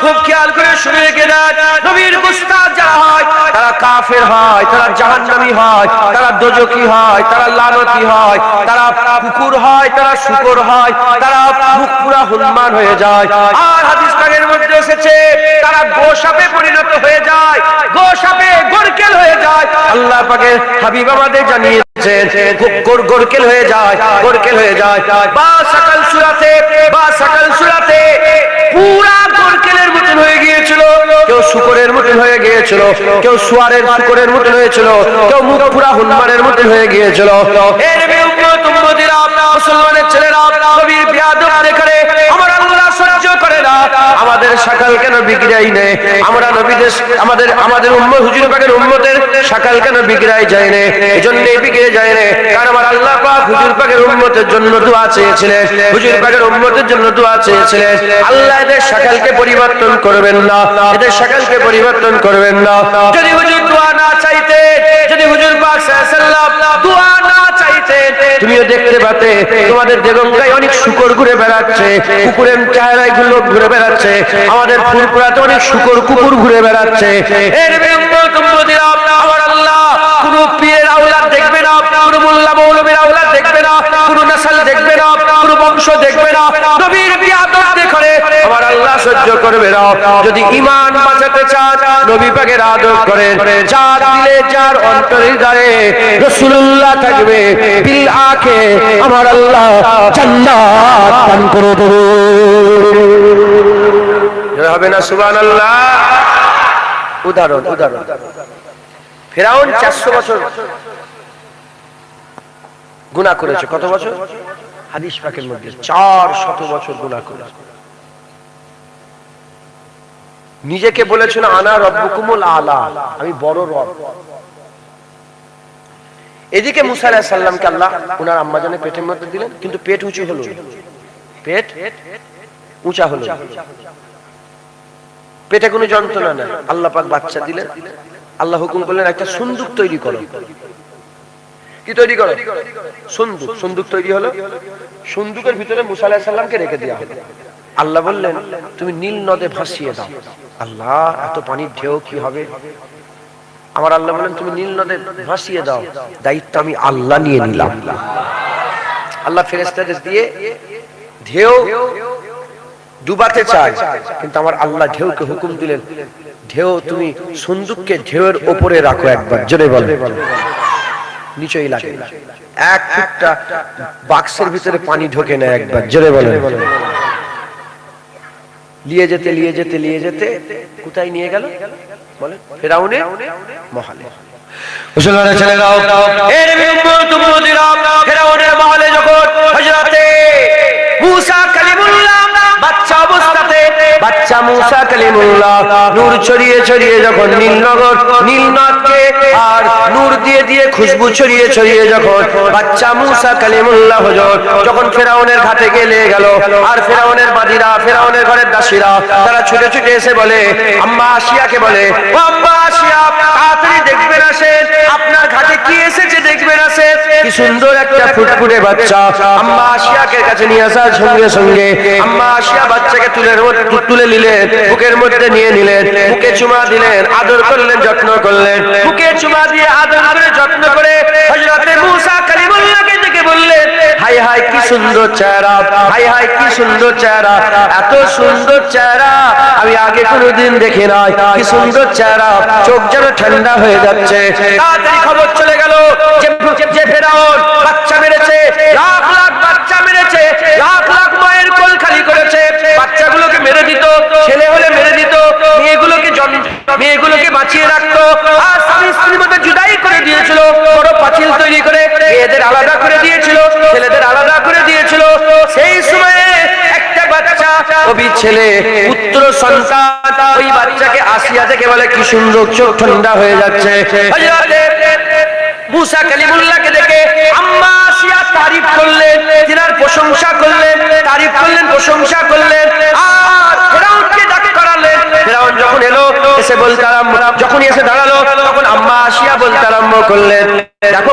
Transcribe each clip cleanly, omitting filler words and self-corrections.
খুব খেয়াল করে শুনে রেখে দেন, নবীর গুস্তাখ যারা হয় তারা কাফের হয়, তারা জাহান্নামী হয়, তারা দোজখী হয়, তারা লানতি হয়, তারা কুকুর হয়, তারা শূকর হয়, তারা মুখ পুরা হনুমান হয়ে যায়। আর হাদিস পাকের মধ্যে এসেছে তারা গোসাপে পরিণত হয়ে যায়, গোসাপে গোরকেল হয়ে যায়। আল্লাহ পাকের হাবিব আমাদের জানিয়েছেন গোরকেল হয়ে যায়, গোরকেল হয়ে যায়। বা সকাল সূরাতে পুরা গোরকেলের মতন হয়ে গিয়েছিল, কেউ শূকরের মতন হয়ে গিয়েছিল, কেউ শূকরের মতন হয়েছিল, কেউ মুখ পুরা হনুমানের মতন হয়ে গিয়েছিল। এর উম্মতিরা, মুসলমানের ছেলেরা নবীর বেয়াদব দেখে আমার আল্লাহ সহ্য করে না। আমাদের শাকাল কেন বিগড়াই নেই? আমরা নবীদের আমাদের উম্মত হুজুর পাকের উম্মতের শাকাল কেন বিগড়াই যায় না? এজন্যই বিগড়ে যায় না, কারণ আমার আল্লাহ পাক হুজুর পাকের উম্মতের জন্য দোয়া চেয়েছিলেন, হুজুর পাকের উম্মতের জন্য দোয়া চেয়েছিলেন। আল্লাহ এদের শাকালকে পরিবর্তন করবেন না, এদের শাকালকে পরিবর্তন করবেন না। যদি হুজুর দোয়া না চাইতে, যদি হুজুর পাক সাল্লাল্লাহু আলাইহি ওয়াসাল্লাম দোয়া না চাইতে, তুমিও দেখতে পাতে তোমাদের দেগঙ্গায় অনেক শূকর ঘুরে বেড়াচ্ছে, কুকুরের চেহারায় গুলো ঘুরে বেড়াচ্ছে, আমাদের ফুলপুরাতে অনেক শূকর কুকুর ঘুরে বেড়াচ্ছে। এর উম্মতিরা, আমার আল্লাহ কোন পীরের আওলাদ দেখবে না, কোন মোল্লা মৌলবীর আওলাদ দেখবে না, কোন নসল দেখবে না, কোন বংশ দেখবে না। নবীর বিয়াদব দেখে আমার আল্লাহ সহ্য করবে না। যদি ঈমান বাঁচাতে চান নবী পাকের আদব করেন, যার দিলে যার অন্তরের দ্বারে রাসূলুল্লাহ থাকবে, বিল আখে আমার আল্লাহ জান্নাত দান করে দেবে। হবে না সুবহানাল্লাহ? উদাহরণ ফেরাউন 400 বছর গুনাহ করেছে। কত বছর? হাদিস পাকের মধ্যে 400 বছর গুনাহ করেছে। নিজেকে বলেছিল আনা রব্বুকুমুল আলা, আমি বড় রব। এদিকে মুসা আলাইহিস সালামকে আল্লাহ ওনার আম্মাজানের পেটের মধ্যে দিলেন, কিন্তু পেট উঁচু হলো, পেট উঁচা হলো, পেটে কোনো যন্ত্রণা নেই। আল্লাহ পাক বাচ্চা দিলেন, আল্লাহ হুকুম করলেন একটা সন্দুক তৈরি করো। কি তৈরি করো? সন্দুক। সন্দুক তৈরি হলো, সন্দুকের ভিতরে মুসা আলাইহিস সালামকে রেখে দেওয়া হলো। আল্লাহ বললেন তুমি নীল নদে ভাসিয়ে দাও। আল্লাহ, এত পানির ঢেউ কি হবে? আমার আল্লাহ বললেন তুমি নীল নদে ভাসিয়ে দাও, দায়িত্ব আমি আল্লাহ নিয়ে নিলাম। আল্লাহ ফেরেশতাদের দিয়ে ঢেউ ডুবাতে চায়, কিন্তু আমার আল্লাহ ঢেউকে হুকুম দিলেন ঢেউ তুমি সন্দুককে ঢেউয়ের উপরে রাখো, একবার জোরে বলো, নিচেই লাগে। এক ফুটটা বাক্সের ভিতরে পানি ঢোকে না, একবার জোরে বলো। নিয়ে যেতে কোথায় নিয়ে গেল বলেন? ফেরাউনের মহলে। মুসলমানের ছেলেরাও, এর উম্মতিরা, ফেরাউনের মহলে যখন হযরতে মুসা কালিমুল্লাহ বাচ্চা অবস্থাতে, বাচ্চা মুসা কালিমুল্লাহ নূর ছড়িয়ে যখন নীলনদকে আর নূর দিয়ে খুশবু ছড়িয়ে যখন বাচ্চা মুসা কালিমুল্লাহ যখন ফেরাউনের ঘাটে গেলে গেল, আর ফেরাউনের বাদীরা, ফেরাউনের ঘরের দাসীরা তারা ছুটে এসে বলে আম্মা আসিয়াকে বলে, ও আম্মা আসিয়া তাড়াতাড়ি দেখবেন আসেন, আপনার ঘাটে কি এসেছে দেখবেন আসেন। কি সুন্দর একটা ফুটফুটে বাচ্চা। আম্মা আসিয়াকে কাছে নিয়ে আসার সঙ্গে সঙ্গে আম্মা আসিয়া বাচ্চাকে তুলে নিলেন, বুকের মধ্যে নিয়ে নিলেন, বুকে চুমা দিলেন, আদর করলেন, যত্ন করলেন। বুকে চুমা দিয়ে আদর করে যত্ন করে হযরতে মুসা কালিমুল্লাহকে দেখে বললেন হাই হাই কি সুন্দর চেহারা, হাই হাই কি সুন্দর চেহারা, এত সুন্দর চেহারা আমি আগে কোনোদিন দেখি নাই। কি সুন্দর চেহারা, চোখ যেন ঠান্ডা হয়ে যাচ্ছে। তাড়াতাড়ি খবর চলে গেল যে ফেরাউন বাচ্চা মেরেছে, লাখ লাখ বাচ্চা মেরেছে, লাখ লাখ মায়ের কোল খালি করেছে। বাচ্চাগুলোকে মেরে দিত, ছেলে হলে মেরে দিত, মেয়েগুলোকে বাঁচিয়ে রাখতো, আর স্বামী স্ত্রীর মধ্যে জুদাই করে দিয়েছিল। বড় পাঁচিল তৈরি করে মেয়েদের আলাদা করে দিয়েছিল, ছেলেদের আলাদা করে দিয়েছিল। সেই সময়ে একটা বাচ্চা, কবি ছেলে, পুত্র সন্তান, ওই বাচ্চাকে আসিয়া দেখে বলে কি সুন্দর, চোখ ঠান্ডা হয়ে যাচ্ছে। হযরতে মুসা কালিমুল্লাহকে দেখে আম্মা আসিয়া তারিফ করলেন, তিনার প্রশংসা করলেন, তারিফ করলেন, প্রশংসা করলেন, আর ফেরাউনকে ডাক করালেন। ফেরাউন যখন এলো, এসে বলতাম, যখনই এসে দাঁড়ালো তখন আম্মা আসিয়া বলতে আরম্ভ করলেন, দেখো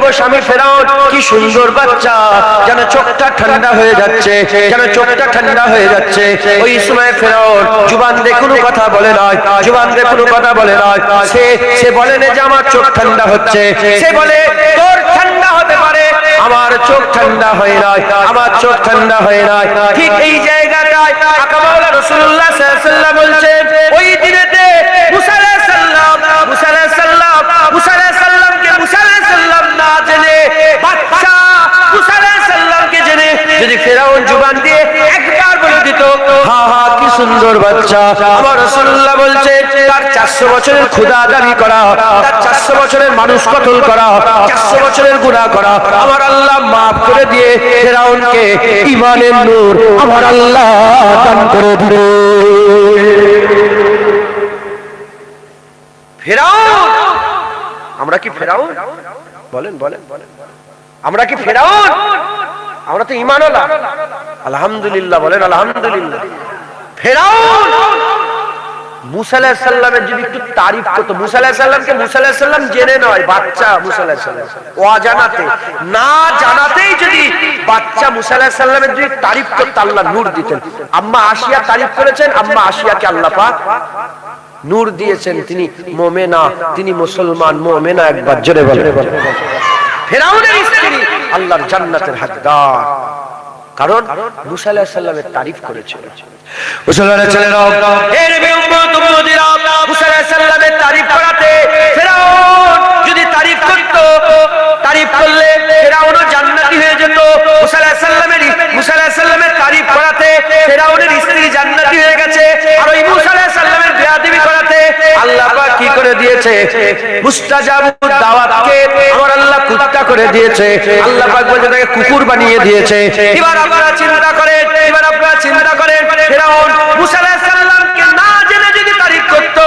গো স্বামী ফেরাউন, কি সুন্দর বাচ্চা, যেন চোখটা ঠান্ডা হয়ে যাচ্ছে, যেন চোখটা ঠান্ডা হয়ে যাচ্ছে। ওই সময় ফেরাউন জুবান দিয়ে কোনো কথা বলে নয়, জুবান দিয়ে কোনো কথা বলে নয়, সে বলে না যে আমার চোখ ঠান্ডা হচ্ছে, সে বলে তোর ঠান্ডা হতে পারে, আমার চোখ ঠান্ডা হয় নাই, আমার চোখ ঠান্ডা হয় নাই। ঠিক এই জায়গাটায় আকা মাওলা রাসূলুল্লাহ সাল্লাল্লাহু আলাইহি ওয়াসাল্লাম বলছেন, ওই দিনেতে মুসা আলাইহিস সালাম না জেনে, বাচ্চা মুসা আলাইহিস সালামকে জেনে যদি ফেরাউন জুবান দিয়ে একবার বলে দিত, হা হা কি সুন্দর বাচ্চা, আমার রাসূলুল্লাহ বলছে তার 400 বছরের খোদা দাবি করা, তার 400 বছরের মানুষ কতল করা, 400 বছরের গুনাহ করা আমার আল্লাহ maaf করে দিয়ে ফেরাউনকে ঈমানের নূর আমার আল্লাহ দান করে দিবে। ফেরাউন, আমরা কি ফেরাউন? বলেন বলেন, আমরা কি ফেরাউন? আমরা তো ঈমানওয়ালা। আলহামদুলিল্লাহ বলেন আলহামদুলিল্লাহ। ফেরাউন মুসা আলাইহিস সালামের যদি একটু তারিফ করতো, মুসা আলাইহিস সালামকে মুসা আলাইহিস সালাম জেনে নয়, বাচ্চা মুসা আলাইহিস সালাম অজানাতে না জানাতেই যদি বাচ্চা মুসা আলাইহিস সালামের যদি তারিফ করতো আল্লাহ নূর দিতেন। আম্মা আশিয়া তারিফ করেছেন, আম্মা আশিয়াকে আল্লাহ পাক নূর দিয়েছেন, তিনি মুমিনা, তিনি মুসলমান মুমিনা। একবার জোরে বলেন। ফেরাউনের স্ত্রী আল্লাহর জান্নাতের হকদার, কারণ মুসা আলাইহিস সালামের তারিফ করেছিল। মুসলমানের ছেলেরা, এর উম্মত উম্মতিরা, মুসা আলাইহিস সালামের তারিফ করাতে ফেরাউন যদি তারিফ করত, তারিফ করলে ফেরাউনও জান্নাতি হয়ে যেত। মুসা আলাইহিস সালামের তারিফ করাতে ফেরাউনের স্ত্রী জান্নাতি হয়ে গেছে, আর ওই মুসা আলাইহিস সালামের বেয়াদবি করাতে আল্লাহ পাক কি করে দিয়েছে? মুস্তাজাবুদ দাওয়াতকে আমার আল্লাহ কুত্তা করে দিয়েছে। আল্লাহ পাক বলতে তাকে কুকুর বানিয়ে দিয়েছে। এবার আপনারা চিন্তা করেন, ফেরাউন মুসা আলাইহিস সালামকে না জেনে যদি তারিফ করত,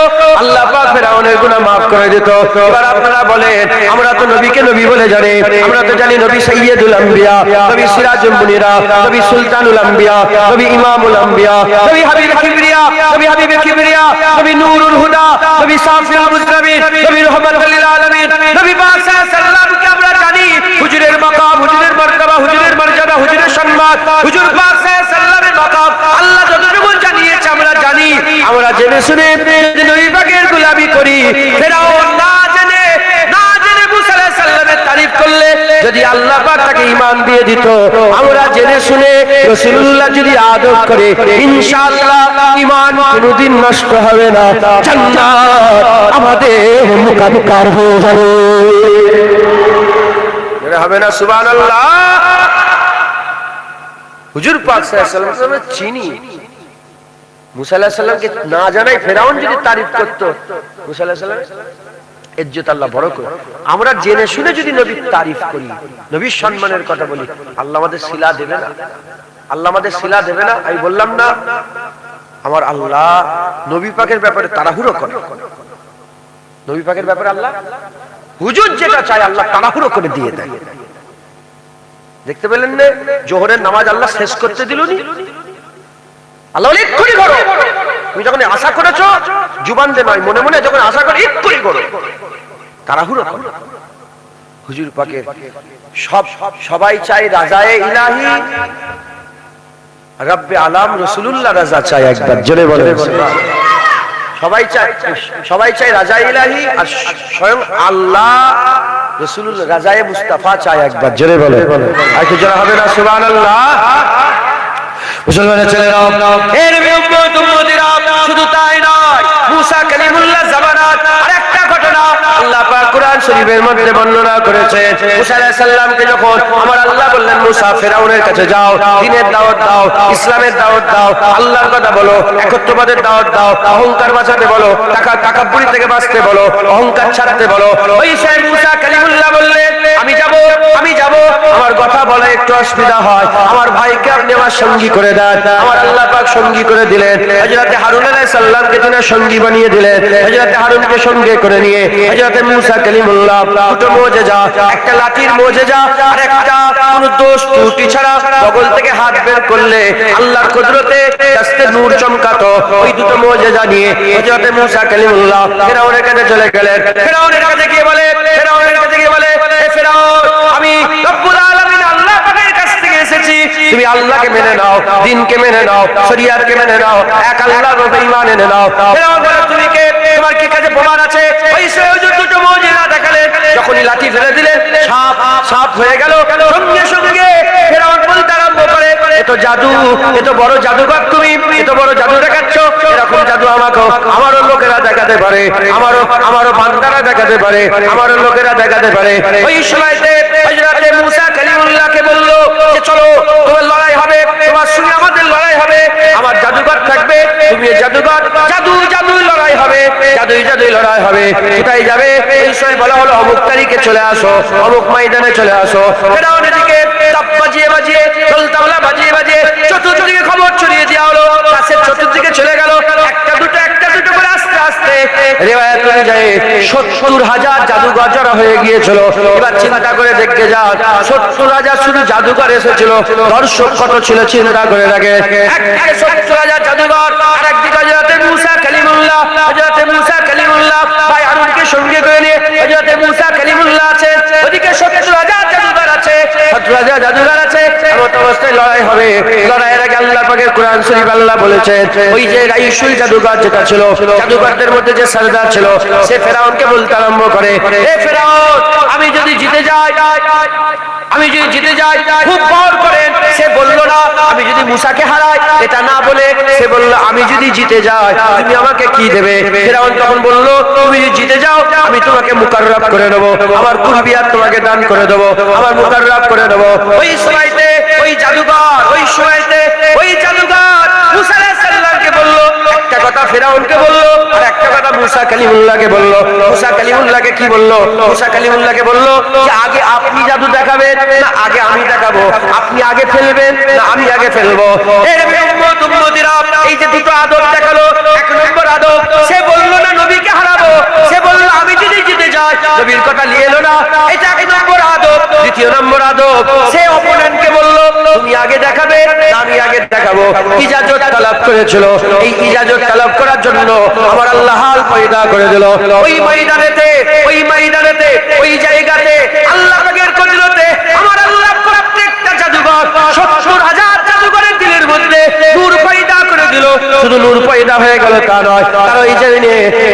আল্লাহ পাক ফেরাউনের গুনাহ maaf করে দিত। এবার আপনারা বলেন, আমরা তো নবীকে নবী বলে জানি, আমরা তো জানি নবী সাইয়্যিদুল আম্বিয়া, নবী সিরাজুল মুনিরা, নবী সুলতানুল আম্বিয়া, নবী ইমামুল আম্বিয়া, নবী হাবিবুল কিবরিয়া, নবী নূরুল হুদা, নবী সাফিউল মুজতাবিন, নবী রাহমাতুল লিল আলামিন, নবী পাক সাল্লাল্লাহু আলাইহি সাল্লামকে আমরা জানি হুজুরের মাকাম, হুজুরের মারতাবা, হুজুরের মর্যাদা, হুজুরের সম্মান, হুজুর পাক সাল্লাল্লাহু আলাইহি সাল্লামের মাকাম আল্লাহ যতটুকু জানিয়েছে আমরা জানি। আমরা জেনে শুনে নবী পাকের গোলামি করি। ফেরাউন না জেনে মুসা আলাইহিস সালামের তারিফ করলে যদি আল্লাহ পাক তাকে ঈমান দিয়ে দিত, আমরা জেনে শুনে রাসূলুল্লাহ যদি আদব করে, ইনশাআল্লাহ ঈমান কোনদিন নষ্ট হবে না, জান্নাত আমাদের মুকাদ্দার হয়ে যাবে। এর হবে না সুবহানাল্লাহ। হুজুর পাক সাল্লাল্লাহু আলাইহি ওয়াসাল্লাম চিনি, মুসা আলাইহিস সালামকে না জানাই ফেরাউন যদি তারিফ করত, মুসা আলাইহিস সালামের ইজ্জত আল্লাহ বড় করে। আমরা জেনে শুনে যদি নবীর তারিফ করি, নবীর সম্মানের কথা বলি, আল্লাহ আমাদের শিলা দেবে না? আল্লাহ আমাদের শিলা দেবে না? আমি বললাম না আমার আল্লাহ নবী পাকের ব্যাপারে তাড়াহুড়ো করে। নবী পাকের ব্যাপারে আল্লাহ হুজুর যেটা চায় আল্লাহ তাড়াহুড়ো করে দিয়ে দেয়। দেখতে পেলেন না, জোহরের নামাজ আল্লাহ শেষ করতে দিলনি, আল্লাহ বলে এক্ষুনি করো। তুমি যখন আশা করেছো জুবান দিয়ে নয়, মনে মনে যখন আশা করো এক্ষুনি করো, তাড়াহুড়ো করো। হুজুর পাকের সবাই চাই রাজায়ে ইলাহি, রব্বে আলাম রাসূলুল্লাহ রাজা চাই। একবার জোরে বলেন সবাই চাই রাজায়ে ইলাহি, আর স্বয়ং আল্লাহ রাসূলুল্লাহ রাজায়ে মুস্তাফা চাই। একবার জোরে বলেন, আর কি জোরে হবে না সুবহানাল্লাহ। মুসলমানের ছেলেরা, এর উম্মত উম্মতিরা, শুধু তাই নয়, মুসা কালিমুল্লাহ জামানাত আরেকটা ঘটনা আল্লাহ পাক কোরআন শরীফের মধ্যে বর্ণনা করেছেন। মুসা আলাইহিস সালামকে যখন আমার আল্লাহ বললেন, মুসা ফেরাউনের কাছে যাও, দ্বীনের দাওয়াত দাও, ইসলামের দাওয়াত দাও, আল্লাহর কথা বলো, একত্ববাদের দাওয়াত দাও, অহংকার বাঁচাতে বলো, তাকাব্বুরি থেকে বাঁচতে বলো, অহংকার ছাড়তে বলো। ওই সেই মুসা কালিমুল্লাহ বললেন, আমি যাব আমার কথা বলে একটু অসুবিধা হয়, আমার ভাইকে আপনি আমার সঙ্গী করে দেন। আমার আল্লাহ পাক সঙ্গী করে দিলেন। হযরত হারুন আলাইহিস সালামকে তিনি সঙ্গী বানিয়ে দিলেন। হযরত হারুনকে সঙ্গে করে নিয়ে হযরত মূসা কালিমুল্লাহ দুটো মুজিজা, একটা লাঠির মুজিজা আর একটা কোন দোষ ত্রুটি ছাড়া বগল থেকে হাত বের করলে আল্লাহর কুদরতে দস্তে নূর চমকাতো, ওই দুটো মুজিজা নিয়ে হযরত মূসা কালিমুল্লাহ ফিরাউনের কাছে চলে গেলেন। ফিরাউনের কাছে গিয়ে বলে, এ ফিরাউন, আমি রব্বুল আলামিন আল্লাহ পাকের কাছ থেকে এসেছি, তুমি আল্লাহকে মেনে নাও, দ্বীনকে মেনে নাও, শরিয়াতকে মেনে নাও, এক আল্লাহর উপর ঈমান এনে নাও। ফিরাউন বলে, তুমি কে? তোমার কি কাছে প্রমাণ আছে? ওই সে দুটো মুজিজা দেখালেন। যখনই লাঠি ফেলে দিলেন সাপ হয়ে গেল। সঙ্গে সঙ্গে ফিরাউন বলতে আরম্ভ করে, এ তো জাদু, এ তো বড় জাদুকর, তুমি এত বড় জাদু দেখাচ্ছ। এরকম জাদু আমারও লোকেরা দেখাতে পারে, আমারও বান্দারা দেখাতে পারে, আমারও লোকেরা দেখাতে পারে। ওই সময়তে হযরত মূসা কালিমুল্লাহকে বলল যে চলো, তোমার লড়াই হবে, তোমার সঙ্গে আমাদের লড়াই হবে, আমার জাদুকর থাকবে, তুমি জাদুকর, জাদু লড়াই হবে, জাদুই লড়াই হবে। কোথায় যাবে? এই সময় বলা হলো অমুক তারিখে চলে আসো, অমুক ময়দানে চলে আসো। ফেরাউন এদিকে তাপ বাজিয়ে ঢোল-তাবলা বাজিয়ে চতুর্দিকে খবর ছড়িয়ে দেওয়া হলো। কাছের চতুর্দিকে চলে গেল, একটা দুটো করে আস্তে আস্তে রিওয়ায়াত অনুযায়ী ৭০,০০০ জাদুঘর জড়ো হয়ে গিয়েছিল। এবার চিন্তা করে দেখতে যান, ৭০,০০০ শুধু জাদুঘর এসেছিল, দর্শক কত ছিল চিন্তা করে দেখে। একদিকে ৭০,০০০ জাদুঘর, আর একদিকে হযরত মূসা কালিমুল্লাহ ভাই হারুনকে সঙ্গে করে নিয়ে হযরত মূসা কালিমুল্লাহ আছে, ওদিকে ৭০,০০০ জাদুঘর আছে, ৭০,০০০ জাদুঘর আছে। এমন অবস্থায় লড়াই হবে। লড়াইয়ের আগে আল্লাহ পাকের কোরআন শরীফ আল্লাহ বলেছেন, ওই যে রাইসুল জাদুঘর যেটা ছিল, জাদুঘরদের মধ্যে যে সরদার ছিল, সে ফেরাউনকে বলতে আরম্ভ করে, এ ফেরাউন, আমি যদি জিতে যাই খুব বড় করেন। সে বলল না আমি যদি মূসাকে হারাই, এটা না বলে সে বলল আমি যদি জিতে যাই তুমি আমাকে কি দেবে? ফেরাউন তখন বলল, তুমি যদি জিতে যাও আমি তোমাকে মুকাররব করে দেবো, আমার কুরবিয়াত তোমাকে দান করে দেবো, আমার মুকাররব করে দেবো। ওই সময়তে ওই জাদুঘর মূসা আলাইহিস সালামকে বলল একটা কথা, ফেরাউনকে বলল আর একটা কথা মূসা কালিমুল্লাহকে বলল। মূসা কালিমুল্লাহকে কি বলল? মূসা কালিমুল্লাহকে বলল যে আগে আপনি জাদু দেখাবেন না আগে আমি দেখাবো? আপনি আগে ফেলবেন না আমি আগে ফেলবো? এই যে দুটো আদব দেখালো, ১ নম্বর আদব, সে বলল না নবীকে হারাবো, সে বলল আমি যদি জিতে যাই, নবীর কথা নিয়ে এলো না, এটা ১ নম্বর আদব। ২য় নম্বর আদব, সে অপোনেন্টকে বলল তুমি আগে দেখাবে না আমি আগে দেখাবো। ইজাজত তলব করেছিল, এই ইজাজত তলব করার জন্য আমার আল্লাহ হাল পয়দা করে দিল। ওই ময়দানেতে ওই জায়গাতে আল্লাহ পাকের কুদরতে আমার আল্লাহ প্রত্যেকটা জাদুঘর ৭০,০০০ জাদুঘরের দিলের মধ্যে নূর পয়দা করে দিল। শুধু নূর পয়দা হয়ে গেল তা নয়, তারা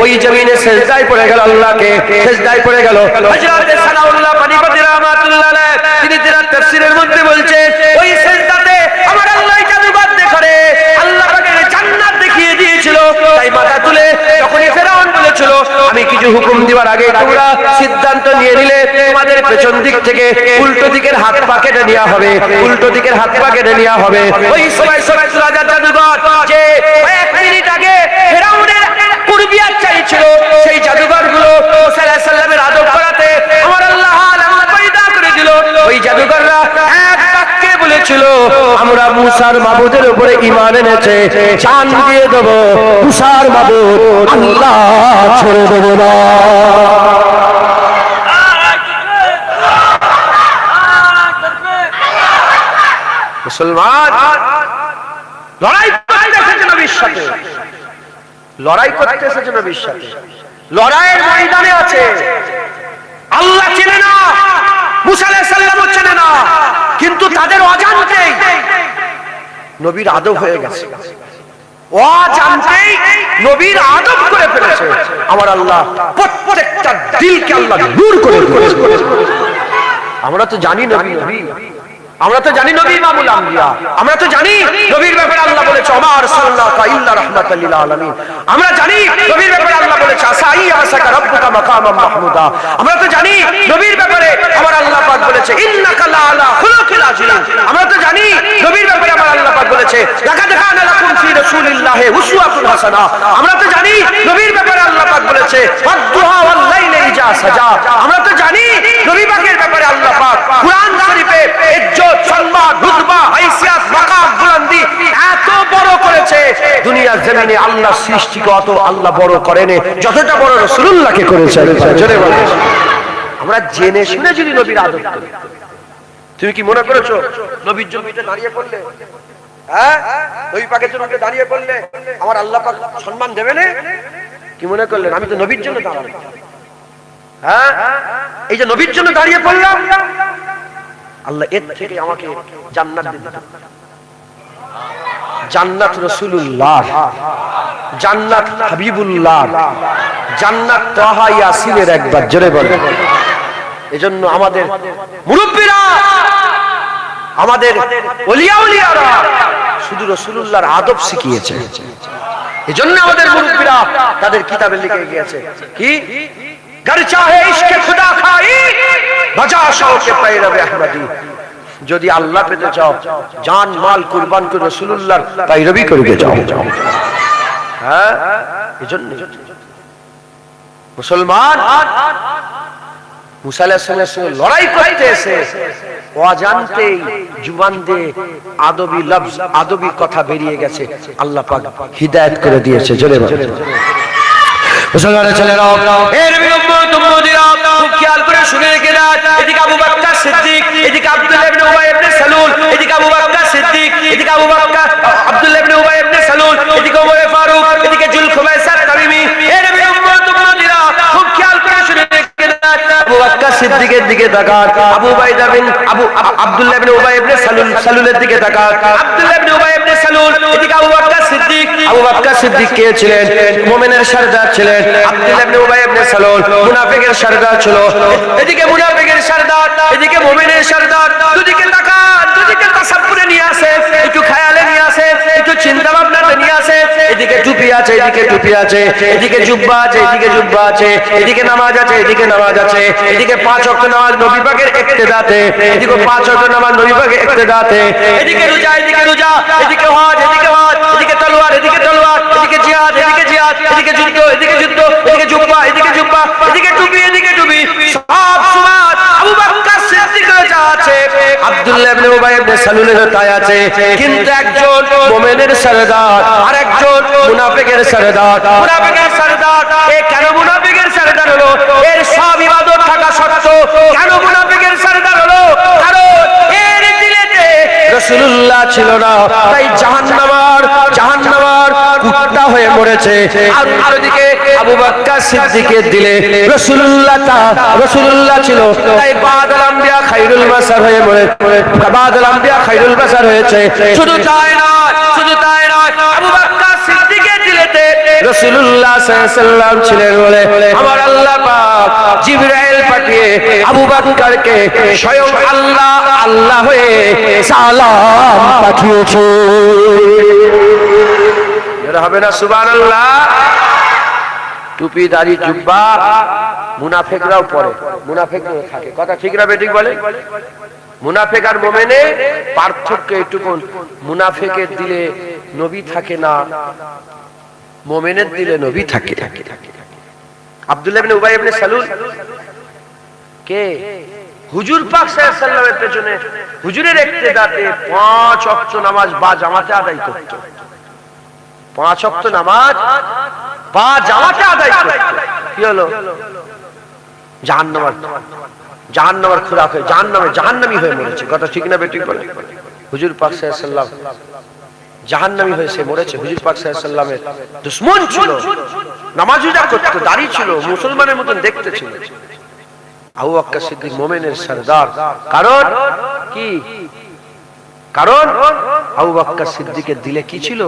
ওই জমিনে সেজদায় পড়ে গেল, আল্লাহকে সেজদায় পড়ে গেল। হযরত সানাউল্লাহ পানিপতি রাহমাতুল্লাহ আলাইহি তিনি তার তাফসীরের মধ্যে বলছেন, ওই সেজদাতে আমার আল্লাহ জাদুঘর দেখে আল্লাহ পাকের জান্নাত দেখিয়ে দিয়েছিল। তাই মাথা তুলে যখনই ফেরাউন বলেছিল আমি কিছু হুকুম দিবার আগে তোমরা সিদ্ধান্ত নিয়ে নিলে তোমাদের পেছন দিক থেকে উল্টো দিকের হাত পা কেটে নেওয়া হবে, ওই সময় ৭০,০০০ জাদুঘর যে ১ মিনিট আগে ফেরাউনের কুরবিয়াত চাইছিল, সেই জাদুঘরগুলো মূসা আলাইহিস সালামের আদব করাতে আমার আল্লাহ এমন পয়দা করে দিল। ওই জাদুঘররা এক বাক্যে বলেছিল আমরা মূসার মাবুদের উপরে ঈমান এনেছে, জান দিয়ে দেব, মূসার মাবুদ আল্লাহ ছেড়ে দেব না। মুসলমান লড়াই করতে এসেছে নবীর সাথে, লড়াইয়ের ময়দানে আছে। আল্লাহ চেনে না, মূসা আলাইহিস সালামও চেনে না, কিন্তু তাদের অজান্তেই নবীর আদব হয়ে গেছে, অজান্তেই নবীর আদব করে ফেলেছে। আমার আল্লাহ প্রত্যেকটা দিলকে আল্লাহ নূর করে দিয়েছে। আমরা তো জানি নবী, আমরা তো জানি নবী ইমামুল আম্বিয়া, আমরা তো জানি নবীর ব্যাপারে আল্লাহ বলেছে ওমা আরসালনাকা ইল্লা রাহমাতাল লিল আলামিন। আমরা জানি নবীর ব্যাপারে আল্লাহ বলেছে আসাই আসাকা রাব্বুকা মাকামাম মাহমুদা। আমরা তো জানি নবীর ব্যাপারে আমার আল্লাহ পাক বলেছে ইন্নাকা লাআলা খুলুকিল আযীম। আমরা তো জানি নবীর ব্যাপারে আমার আল্লাহ পাক বলেছে লাকাদ কানা লাকুম ফি রাসূলিল্লাহি উসওয়াতুন হাসানাহ। আমরা তো জানি নবীর ব্যাপারে আল্লাহ পাক বলেছে ওয়াদ-দুহা ওয়াল লাইলি যা সাজা। আমরা তো জানি নবী পাকের ব্যাপারে আল্লাহ পাক কুরআন শরীফে ইজ্জত, সম্মান, রুতবা, হাইসিয়াত, মাকাম, বুলন্দি এত বড় করেছে, দুনিয়ার জমিনে আল্লাহ সৃষ্টিকে অত আল্লাহ বড় করেনি যতটা বড় রাসূলুল্লাহকে করেছে। জোরে বলেন। আমরা জেনে শুনে যদি নবীর আদব করি, তুমি কি মনে করেছো নবীর জন্য দাঁড়িয়ে পড়লে, হ্যাঁ নবী পাকের জন্য দাঁড়িয়ে পড়লে আমার আল্লাহ পাক সম্মান দেবে না? কি মনে করলেন আমি তো নবীর জন্য দাঁড়ালাম? হ্যাঁ, এই যে নবীর জন্য দাঁড়িয়ে পড়লাম, আল্লাহ এর থেকে আমাকে জান্নাত দিবেন। জান্নাত রাসূলুল্লাহ, জান্নাত হাবিবুল্লাহ, জান্নাত তাহা ইয়াসিনের একবার জোরে বলেন। এজন্য আমাদের মুরব্বিরা, আমাদের ওলিয়া উলিয়ারা শুধু রাসূলুল্লাহর আদব শিখিয়েছে। এজন্য আমাদের মুরব্বিরা তাদের কিতাবে লিখে গিয়েছে কি, গর চাহে ইশকে খুদা খাই বাজা শৌকে पैरवे अहमदी। যদি আল্লাহ পেতে চাও জান মাল কুরবান করে রাসূলুল্লাহর पैरवी করবে যাও। হ্যাঁ, এজন্য মুসলমান মুসা আলাইহিস সালামের সঙ্গে লড়াই করতে এসে অজান্তেই জুবান দিয়ে আদবি লফজ, আদবি কথা বেরিয়ে গেছে, আল্লাহ পাক হিদায়াত করে দিয়েছে। জোরে বলেন। মুসলমানের ছেলেরা, এর উম্মত উম্মতিরা খুব খেয়াল করে শুনে রেখে দাও। এদিকে আবু বকর সিদ্দিক, এদিকে আব্দুল্লাহ ইবনে উবাই ইবনে সালুল, এদিকে আবু বকর সিদ্দিক, এদিকে আবু বকর আব্দুল্লাহ ইবনে উবাই ইবনে সালুল, এদিকে ওমর ফারুক, এদিকে জুলখুমাইসা তামিমি। এর উম্মত উম্মতিরা খুব খেয়াল করে শুনে রেখে দাও। আবু বকর সিদ্দিকের দিকে তাকান, আবু উবাইদা বিন আব্দুল্লাহ ইবনে উবাই ইবনে সালুল, সালুলের দিকে তাকান, আব্দুল্লাহ ইবনে উবাই ইবনে সালুল, এদিকে আবু বকর সিদ্দিক। আবু বকর সিদ্দিক কে ছিলেন? মুমিনের সরদার ছিলেন। আব্দুল্লাহ ইবনে উবাই ইবনে সালুল মুনাফিকের সরদার ছিল। এদিকে মুনাফিকের সরদার, এদিকে মুমিনের সরদার। দুদিকে তাকান, দুদিকে তাসাব্বুরে নিয়ে আসে, একটু খেয়ালে নিয়ে আসে, একটু চিন্তা ভাবনাতে নিয়ে আসে। এদিকে টুপি আছে, এদিকে টুপি আছে, এদিকে জুব্বা আছে, এদিকে জুব্বা আছে, এদিকে নামাজ আছে, এদিকে নামাজ আছে, এদিকে 5 ওয়াক্ত নামাজ নবী পাকের ইক্তেদাতে, এদিকে 5 ওয়াক্ত নামাজ নবী পাকের ইক্তেদাতে, এদিকে রোজা, এদিকে রোজা, এদিকে হজ, এদিকে হজ, এদিকে তলোয়ার, এদিকে তলোয়ার, এদিকে জিহাদ, এদিকে জিহাদ, এদিকে যুদ্ধ, এদিকে যুদ্ধ, এদিকে জুব্বা, এদিকে জুব্বা, এদিকে টুপি, এদিকে টুপি, সব সুমাত আবু বকর সিদ্দিকের যা আছে, আব্দুল্লাহ ইবনে উবাই ইবনে সালুলের তাই আছে। কিন্তু একজন মুমিনের সরদার আর একজন মুনাফিকের সরদার। মুনাফিকের সরদার এ কেন মুনাফিকের সরদার হলো? এর সব ইবাদত থাকা সত্ত্বেও কেন মুনাফিকের সরদার হলো? কারণ এর দিলেতে রাসূলুল্লাহ ছিল না, তাই জাহান্নামার কুত্তা হয়ে মরেছে। আর ওদিকে আবু বকর সিদ্দিকের দিলে রাসূলুল্লাহ ছিল, তাই বাদল আম্বিয়া খায়রুল বাশার হয়ে মরেছে, বাদল আম্বিয়া খায়রুল বাশার হয়েছে। শুধু তাই নয়, শুধু তাই নয়, আবু বকর সিদ্দিকের দিলেতে রাসূলুল্লাহ সাল্লাল্লাহু আলাইহি ওয়াসাল্লাম ছিলেন বলে আমার আল্লাহ পাক জিবরাইল পাঠিয়ে আবু বকরকে স্বয়ং আল্লাহ হয়ে সালাম পাঠিয়েছে। এরা হবে না সুবহানাল্লাহ? টুপি, দাড়ি, জুব্বা মুনাফিকরাও পরে, মুনাফিকরাও থাকে। কথা ঠিক না বেঠিক বলে? মুনাফিক আর মুমিনে পার্থক্য এটুকু, মুনাফিকের দিলে নবী থাকে না, মুমিনের দিলে নবী থাকে। আব্দুল্লাহ ইবনে উবাই ইবনে সালুল কে? হুজুর পাক সাল্লাল্লাহু আলাইহি ওয়াসাল্লামের পেছনে হুজুরের ইক্তেদাতে 5 ওয়াক্ত নামাজ বা জামাতে আদায় করত। 5 ওয়াক্ত নামাজ বা জামাতে আদায় করত। কি হলো? জাহান্নামের খোরাক হয়ে জাহান্নামী হয়ে মরেছে। কথা ঠিক না বেঠিক বলে? হুজুর পাক সাল্লাল্লাহু আলাইহি ওয়াসাল্লাম জাহান্নামী হয়েছে মরেছে। হুজুর পাক সাল্লাল্লাহু আলাইহি ওয়াসাল্লামের দুশমন ছিল, নামাজ রোজা করত, দাড়ি ছিল, মুসলমানের মতন দেখতে ছিল। আবু বকর সিদ্দিক মুমিনের সরদার। কারণ কি? কারণ আবু বকর সিদ্দিকের দিলে কি ছিল?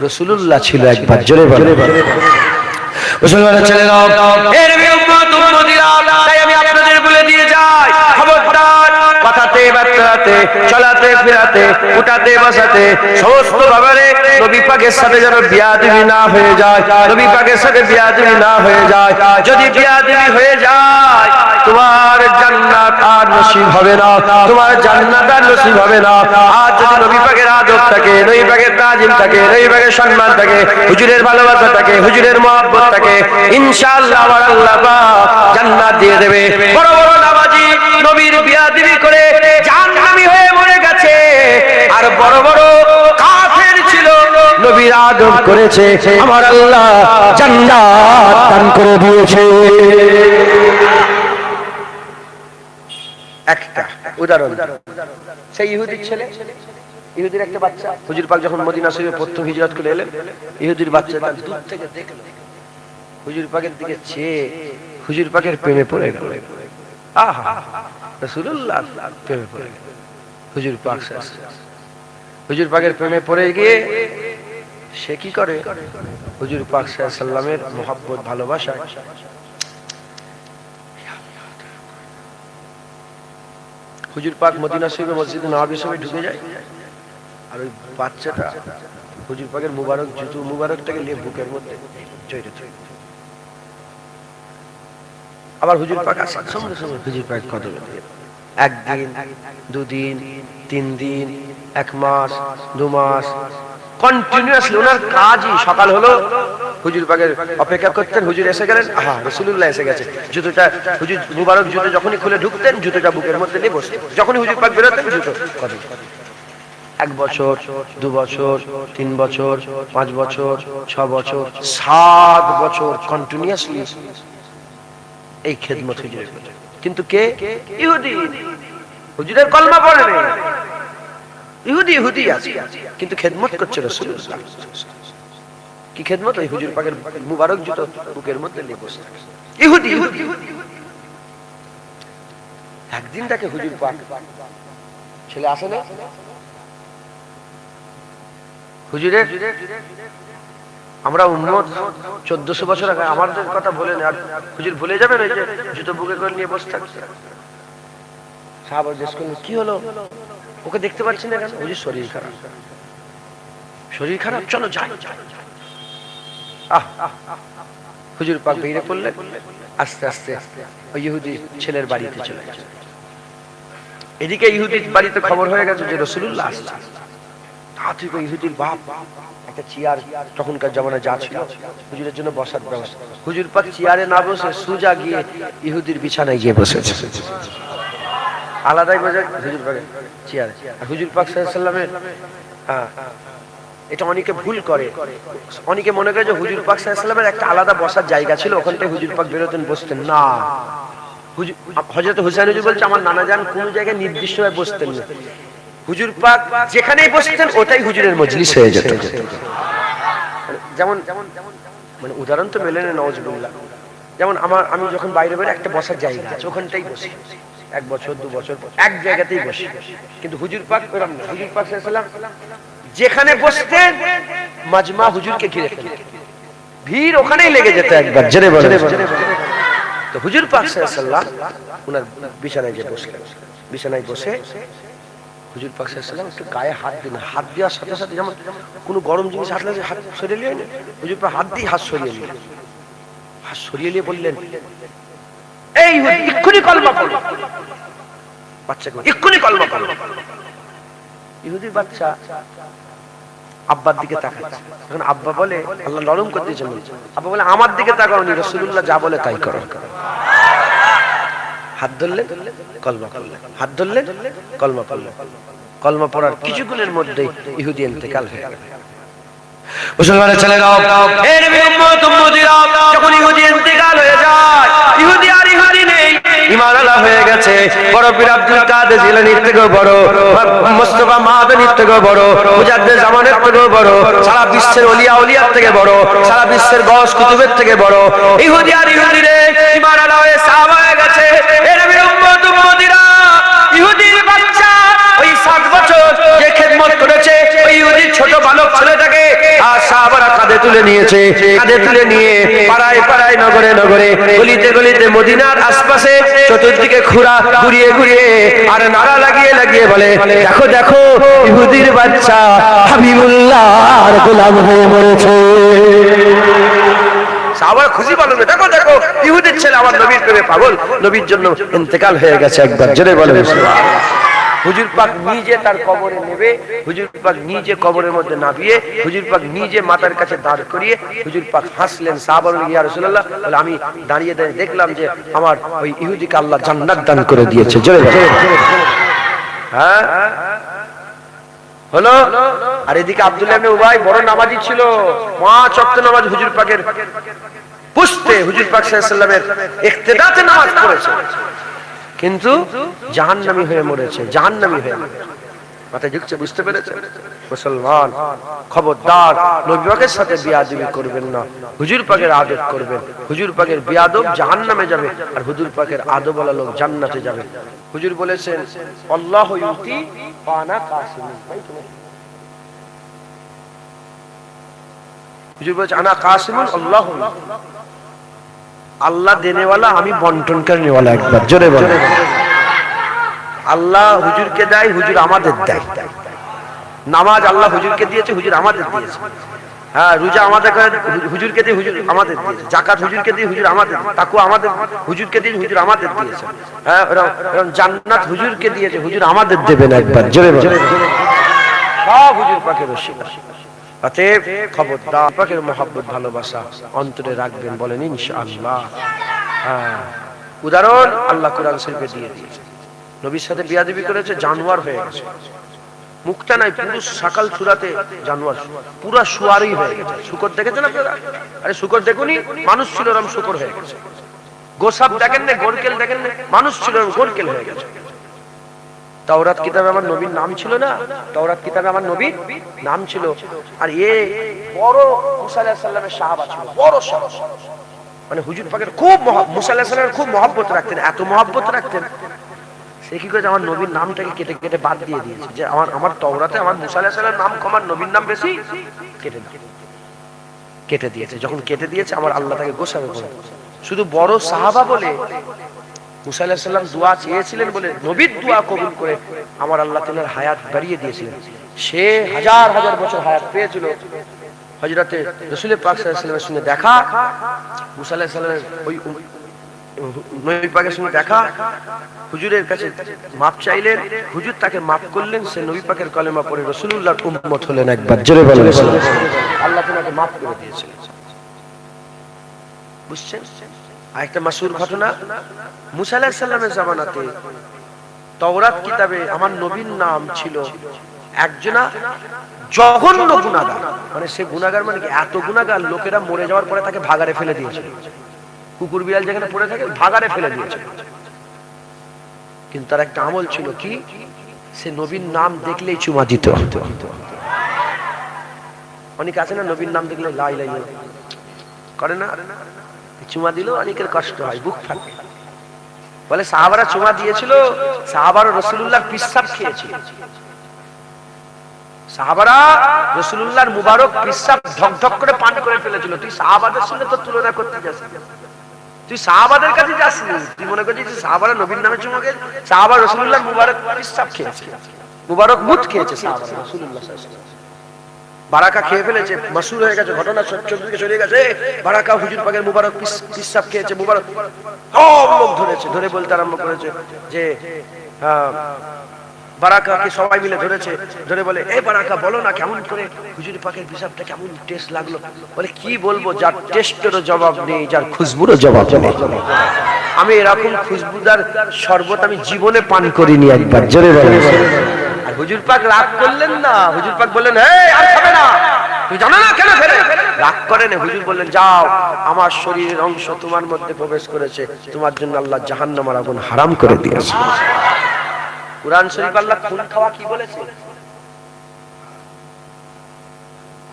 রাসূলুল্লাহ ছিল। একবার জোরে বলেন। মুসলমানের ছেলেরা, এর উম্মত উম্মতিরা, তাই আমি আপনাদের বলে দিয়ে যাই, খবরদার কথাতে বার্তাতে, চলাতে ফেরাতে, উঠাতে বসাতে সমস্ত ব্যাপারে নবী পাকের সাথে যেন বিয়াদবি না হয়ে যায়, নবী পাকের সাথে বিয়াদবি না হয়ে যায়। যদি বিয়াদবি হয়ে যায় তোমার জান্নাত আর নসিব হবে না, তোমার জান্নাত আর নসিব হবে না। আর যদি নবী পাকের আদব থাকে, নবী পাকের তাজিম থাকে, নবী পাকের সম্মান থাকে, হুজুরের ভালোবাসা থাকে, হুজুরের মহব্বত থাকে, ইনশাআল্লাহ আমার আল্লাহ পাক জান্নাত দিয়ে দেবে। বড় বড় নামাজি নবীর বিয়াদবি করে জাহান্নামী হয়ে মরে গেছে, আর বড় বড় কাফের ছিল নবীর আদব করেছে, আমার আল্লাহ জান্নাত দান করে দিয়েছে। একটা উদাহরণ, সেই ইহুদির ছেলে, ইহুদির একটা বাচ্চা, হুজুর পাক যখন মদিনা শরীফে প্রথম হিজরত করে এলেন, ইহুদির বাচ্চাটা দূর থেকে দেখলো, হুজুর পাকের দিকে চেয়ে হুজুর পাকের প্রেমে পড়ে গেল। আহা, রাসূলুল্লাহ প্রেমে পড়ে গেল। হুজুর পাক হুজুর পাকের প্রেমে পড়ে গিয়ে সে কি করে, হুজুর পাক সাল্লাল্লাহু আলাইহি সাল্লামের মহব্বত ভালোবাসা হুজুর পাক মদিনা শরীফে মসজিদে নববী শরীফে ঢুকে যায়, আর ওই বাচ্চাটা হুজুর পাকের মুবারক জুতো মুবারকটাকে নিয়ে বুকের মধ্যে জড়িয়ে ধরে। আবার হুজুর পাক আসার সঙ্গে সঙ্গে হুজুর পাক কদমে দিয়ে একদিন, দুদিন, 3 দিন, 1 মাস, 2 মাস কন্টিনিউয়াসলি ওনার কাজই, সকাল হলো হুজুর পাকের অপেক্ষা করতেন, হুজুর এসে গেলেন, আহা রাসূলুল্লাহ এসে গেছে, জুতোটা হুজুর মুবারক জুতো যখনই খুলে ঢুকতেন জুতোটা বুকের মধ্যে নিয়ে বসতেন, যখনই হুজুর পাক বেরোতেন জুতো কদমে। 1 বছর, 2 বছর, 3 বছর, 5 বছর, 6 বছর, 7 বছর কন্টিনিউয়াসলি এই খেদমত হুজুরের। কিন্তু কে? ইহুদি। হুজুরের কলমা পড়ে না, ইহুদি ইহুদি আছে, কিন্তু খেদমত করছে রাসূলুল্লাহ। কি খেদমত? ওই হুজুর পাকের মুবারক জুতো বুকের মধ্যে নিয়ে বসে ইহুদি ইহুদি। একদিন তাকে হুজুর পাক ছেলে আসে না, হুজুরের আমরা উম্মত 1400 বছর আগে, আমাদের কথা বলেন আর হুজুর ভুলে যাবেন ওই যে জুতো বুকে করে নিয়ে বসে থাকছে। সাহাবা জিজ্ঞেস করলেন কি হলো, ওকে দেখতে পাচ্ছি না কেন? হুজুর শরীর খারাপ। শরীর খারাপ, চলো যাই। হুজুর পাক বেরিয়ে পড়লেন, আস্তে আস্তে ওই ইহুদি ছেলের বাড়িতে চলে গেছে। এদিকে ইহুদির বাড়িতে খবর হয়ে গেছে যে রাসূলুল্লাহ আসছে। তাড়াতাড়ি ইহুদির বাপ একটা চেয়ার, তখনকার জামানায় যা ছিল হুজুরের জন্য বসার ব্যবস্থা, হুজুর পাক চেয়ারে না বসে সোজা গিয়ে ইহুদির বিছানায় গিয়ে বসেছে, আলাদাই বসে হুজুর পাকের চেয়ারে। আর হুজুর পাক সাল্লাল্লাহু আলাইহি সাল্লামের, এটা অনেকে ভুল করে, অনেকে মনে করে যে হুজুর পাক সাল্লাল্লাহু আলাইহি সাল্লামের একটা আলাদা বসার জায়গা ছিল, ওখান থেকে হুজুর পাক বেরোতেন বসতেন না। হযরত হুসাইন হুজুর বলছে আমার নানা জান কোন জায়গায় নির্দিষ্টভাবে বসতেন না, হুজুর পাক যেখানেই বসতেন ওটাই হুজুরের মজলিস হয়ে যেত। যেমন মানে উদাহরণ তো মেলে না, নাউজুবিল্লাহ। যেমন আমি যখন বাইরে বাইরে একটা বসার জায়গা আছে ওখানটাই বসি, 1 বছর 2 বছর এক জায়গাতেই বসি, কিন্তু হুজুর পাক এরকম না। হুজুর পাক সাল্লাল্লাহু আলাইহি সাল্লাম যেখানে বসতেন মাজমা হুজুরকে ঘিরে ফেলতেন, ভিড় ওখানেই লেগে যেত একবার, জেনে বলে। তো হুজুর পাক সাল্লাল্লাহু আলাইহি সাল্লাম ওনার বিছানায় যে বসলেন, বিছানায় বসে হুজুর পাক সাল্লাল্লাহু আলাইহি সাল্লাম একটু গায়ে হাত দিলেন, হাত দেওয়ার সাথে সাথে যেমন কোনো গরম জিনিস হাত লাগলে হাত সরিয়ে নিলেন, হুজুর পাক হাত দিয়ে হাত সরিয়ে নিলেন, হাত সরিয়ে নিয়ে বললেন এই এক্ষুনি কলমা পড়ো, বাচ্চাকে এক্ষুনি কলমা পড়ো। ইহুদির বাচ্চা আব্বার দিকে তাকাচ্ছে, তখন আব্বা বলে, আল্লাহ নরম করে দিয়েছেন, আব্বা বলে আমার দিকে তাকাওনি, রাসূলুল্লাহ যা বলে তাই করো। হাত ধরলেন কলমা পড়লেন, হাত ধরলেন কলমা পড়লেন, কলমা পড়ার কিছুক্ষণের মধ্যেই ইহুদি ইন্তেকাল হয়ে গেল। মুসলমানের ছেলেরাও, হে নবীর উম্মত উম্মতিরা, যখন ইহুদি ইন্তেকাল হয়ে যায়, ইহুদি আর ইহুদি নেই, ঈমান আলা হয়ে গেছে। বড় পীর আব্দুল কাদের জিলানীর থেকেও বড়, মুস্তাফা মাদানীর থেকেও বড়, মুজাদ্দিদ জামানের থেকেও বড়, সারা বিশ্বের ওলিয়া উলিয়ার থেকে বড়, সারা বিশ্বের গওস কুতুবের থেকে বড় ইহুদি আর ইহুদি রে ঈমান আলা হয়ে সাহাবা হয়ে গেছে। হে নবীর উম্মত উম্মতিরা, ইহুদির বাচ্চা ওই 7 বছর যে খেদমত করেছে, ওই ইহুদির ছোট বালক ছেলেটাকে আর সাহাবারা কাঁধে তুলে নিয়েছে, কাঁধে তুলে নিয়ে পাড়ায় পাড়ায়, নগরে নগরে, গলিতে গলিতে, মদিনার আশপাশে চতুর্দিকে ঘুরিয়ে ঘুরিয়ে আর নারা লাগিয়ে লাগিয়ে বলে, দেখো দেখো ইহুদির বাচ্চা হাবিবুল্লাহর গোলাম হয়ে মরেছে। সাহাবারা খুশি বলেন, দেখো দেখো ইহুদির ছেলে আমার নবীর প্রেমে পাগল, নবীর জন্য ইন্তেকাল হয়ে গেছে। একবার জোরে বলেন সুবহানাল্লাহ। হুজুর পাক নিজে তার কবরে নেবে, হুজুর পাক নিজে কবরের মধ্যে নামিয়ে, হুজুর পাক নিজে মাথার কাছে দাঁড় করিয়ে হুজুর পাক হাসলেন। সাহাবারা বললেন, ইয়া রাসূলুল্লাহ, বলে আমি দাঁড়িয়ে দাঁড়িয়ে দেখলাম যে আমার ওই ইহুদিকে আল্লাহ জান্নাত দান করে দিয়েছে। জোরে বলেন। হ্যাঁ হলো। আর এদিকে আব্দুল্লাহ ইবনে উবাই বড় নামাজি ছিল, 5 ওয়াক্ত নামাজ হুজুর পাকের পুস্তে হুজুর পাক সাল্লাল্লাহু আলাইহি ওয়াসাল্লামের ইক্তেদাতে নামাজ পড়েছে, কিন্তু জাহান্নামী হয়ে মরেছে, জাহান্নামী হয়ে মরেছে। মাথায় ঢুকছে, বুঝতে পেরেছে? মুসলমান খবরদার নবী পাকের সাথে বিয়াদবি করবেন না, হুজুর পাকের আদব করবেন। হুজুর পাকের বিয়াদব জাহান্নামে যাবে, আর হুজুর পাকের আদবওয়ালা লোক জান্নাতে যাবে। হুজুর বলেছেন, আল্লাহু ইউতি ওয়া আনা কাসিমুন। হুজুর বলেছেন, আনা কাসিমুন আল্লাহু ইউতি, আল্লাহ দেনেওয়ালা, আমি বন্টন করনেওয়ালা। একবার জোরে বলেন। আল্লাহ হুজুরকে দেয়, হুজুর আমাদের দেয়। নামাজ আল্লাহ হুজুরকে দিয়েছে, হুজুর আমাদের দিয়েছে। হ্যাঁ, রোজা আমাদের হুজুরকে দিয়ে, হুজুর আমাদের দিয়েছে। যাকাত হুজুরকে দিয়ে, হুজুর আমাদের। তাকওয়া আমাদের হুজুরকে দিয়ে, হুজুর আমাদের দিয়েছে। হ্যাঁ, এরকম জান্নাত হুজুরকে দিয়েছে, হুজুর আমাদের দেবেন। একবার জোরে বলেন। সব হুজুর পাকের রশিদ। অতএব খবরদার পাকের মহব্বত ভালোবাসা অন্তরে রাখবেন, বলেন ইনশাআল্লাহ। হ্যাঁ, উদাহরণ আল্লাহ কোরআন শরীফে দিয়ে দিয়েছে। নবীর সাথে বিয়াদবি করেছে, জানোয়ার হয়ে গেছে। মুখটা নাই, পুরো সকাল চূড়াতে জানোয়ার, পুরা শুয়ারই হয়ে গেছে। শুকর দেখেছেন আপনারা? আরে শুকর দেখুনি, মানুষ ছিল এরকম শুকর হয়ে গেছে। গোসাপ দেখেন না, গোরকেল দেখেন না, মানুষ ছিল এরকম গোরকেল হয়ে গেছে। তাওরাত কিতাবে আমার নবীর নাম ছিল না? তাওরাত কিতাবে আমার নবীর নাম ছিল। আর বড় মুসা আলাইহিস সালামের সাহাবা ছিল, বড় সাহাবা। মানে হুজুর পাকের খুব মুসা আলাইহিস সালামের খুব মহব্বত রাখতেন, এত মহব্বত রাখতেন, সে কি করেছে, আমার নবীর নামটাকে কেটে কেটে বাদ দিয়ে দিয়েছে। যে আমার তাওরাতে আমার মুসা আলাইহিস সালামের নাম কম, আমার নবীর নাম বেশি, কেটে দিয়েছে। যখন কেটে দিয়েছে, আমার আল্লাহ তাকে গোসাবে বলে, শুধু বড় সাহাবা বলে মুসা আলাইহিস সালাম দোয়া চেয়েছিলেন বলে নবীর দোয়া কবুল করে আমার আল্লাহ তাআলার হায়াত বাড়িয়ে দিয়েছিলেন। সে হাজার হাজার বছর হায়াত পেয়েছিল। হযরতে রাসূল পাক সাল্লাল্লাহু আলাইহি ওয়াসাল্লামের সঙ্গে দেখা, মুসা আলাইহিস সালামের ওই নবী পাকের সঙ্গে দেখা, হুজুরের কাছে মাপ চাইলেন, হুজুর তাকে মাফ করলেন, সে নবী পাকের কলেমা পড়ে রাসূলুল্লাহর উম্মত হলেন। একবার জোরে বলেন, আল্লাহ তাআলা মাফ করে দিয়েছিলেন। বুঝছেন? আরেকটা মাশহুর ঘটনা, মুসা আলাইহিস সালামের জামানাতে তাওরাত কিতাবে আমার নবীর নাম ছিল একজনা জঘন্য গুনাহগার। মানে সে গুনাহগার, মানে এত গুনাহগার, লোকেরা মরে যাওয়ার পরে তাকে ভাগাড়ে ফেলে দিয়েছিল। কুকুর বিড়াল যেখানে পড়ে থাকে ভাগাড়ে ফেলে দিয়েছিল। কিন্তু তার একটা আমল ছিল কি, সে নবীর নাম দেখলেই চুমা দিত। অনেক আছে না, নবীর নাম দেখলে লা ইলাহা ইল্লাল্লাহ করে না, চুমা দিলেও অনেকের কষ্ট হয়, বুক ফাটে। বলে সাহাবারা চুমা দিয়েছিল, সাহাবারা রাসূলুল্লাহর পিসাব খেয়েছিল। সাহাবারা রাসূলুল্লাহর মুবারক পিসাব ঢক ঢক করে পান করে ফেলেছিল। তুই সাহাবাদের সঙ্গে তো তুলনা করতে যাস, তুই সাহাবাদের কাছে যাসনি, তুই মনে করছিস সাহাবারা নবীর নামে চুমা খেয়েছে? সাহাবা রাসূলুল্লাহর মুবারক পিসাব খেয়েছে, মুবারক মুত খেয়েছে সাহাবারা রাসূলুল্লাহ সাল্লাল্লাহু আলাইহি ওয়াসাল্লাম। বারাকা খেয়ে ফেলেছে, মাসুর হয়ে গেছে, ঘটনা চোখে চলে গেছে। বারাকা হুজুর পাকের মুবারক পিসাব খেয়েছে, মুবারক সব লোক ধরেছে, ধরে বলতে আরম্ভ করেছে যে বারাকাকে সবাই মিলে ধরেছে, ধরে বলে, এই বারাকা বলো না কেমন করে হুজুর পাকের পিসাবটা কেমন টেস্ট লাগলো? বলে কি বলবো, যার টেস্টেরও জবাব নেই, যার খুশবুরও জবাব নেই। আমি এরকম খুশবুদার শরবত আমি জীবনে পান করিনি। একবার জোরে বলেন। আর হুজুর পাক রাগ করলেন না, হুজুর পাক বললেন, এই আর খাবে না, তুমি জানো না কেন ফেলে? রাগ করেন, হুজুর বললেন, যাও, আমার শরীরের অংশ তোমার মধ্যে প্রবেশ করেছে, তোমার জন্য আল্লাহ জাহান্নামের আগুন হারাম করে দিয়েছে। কুরআন শরীফ আল্লাহ খুন খাওয়া কি বলেছে?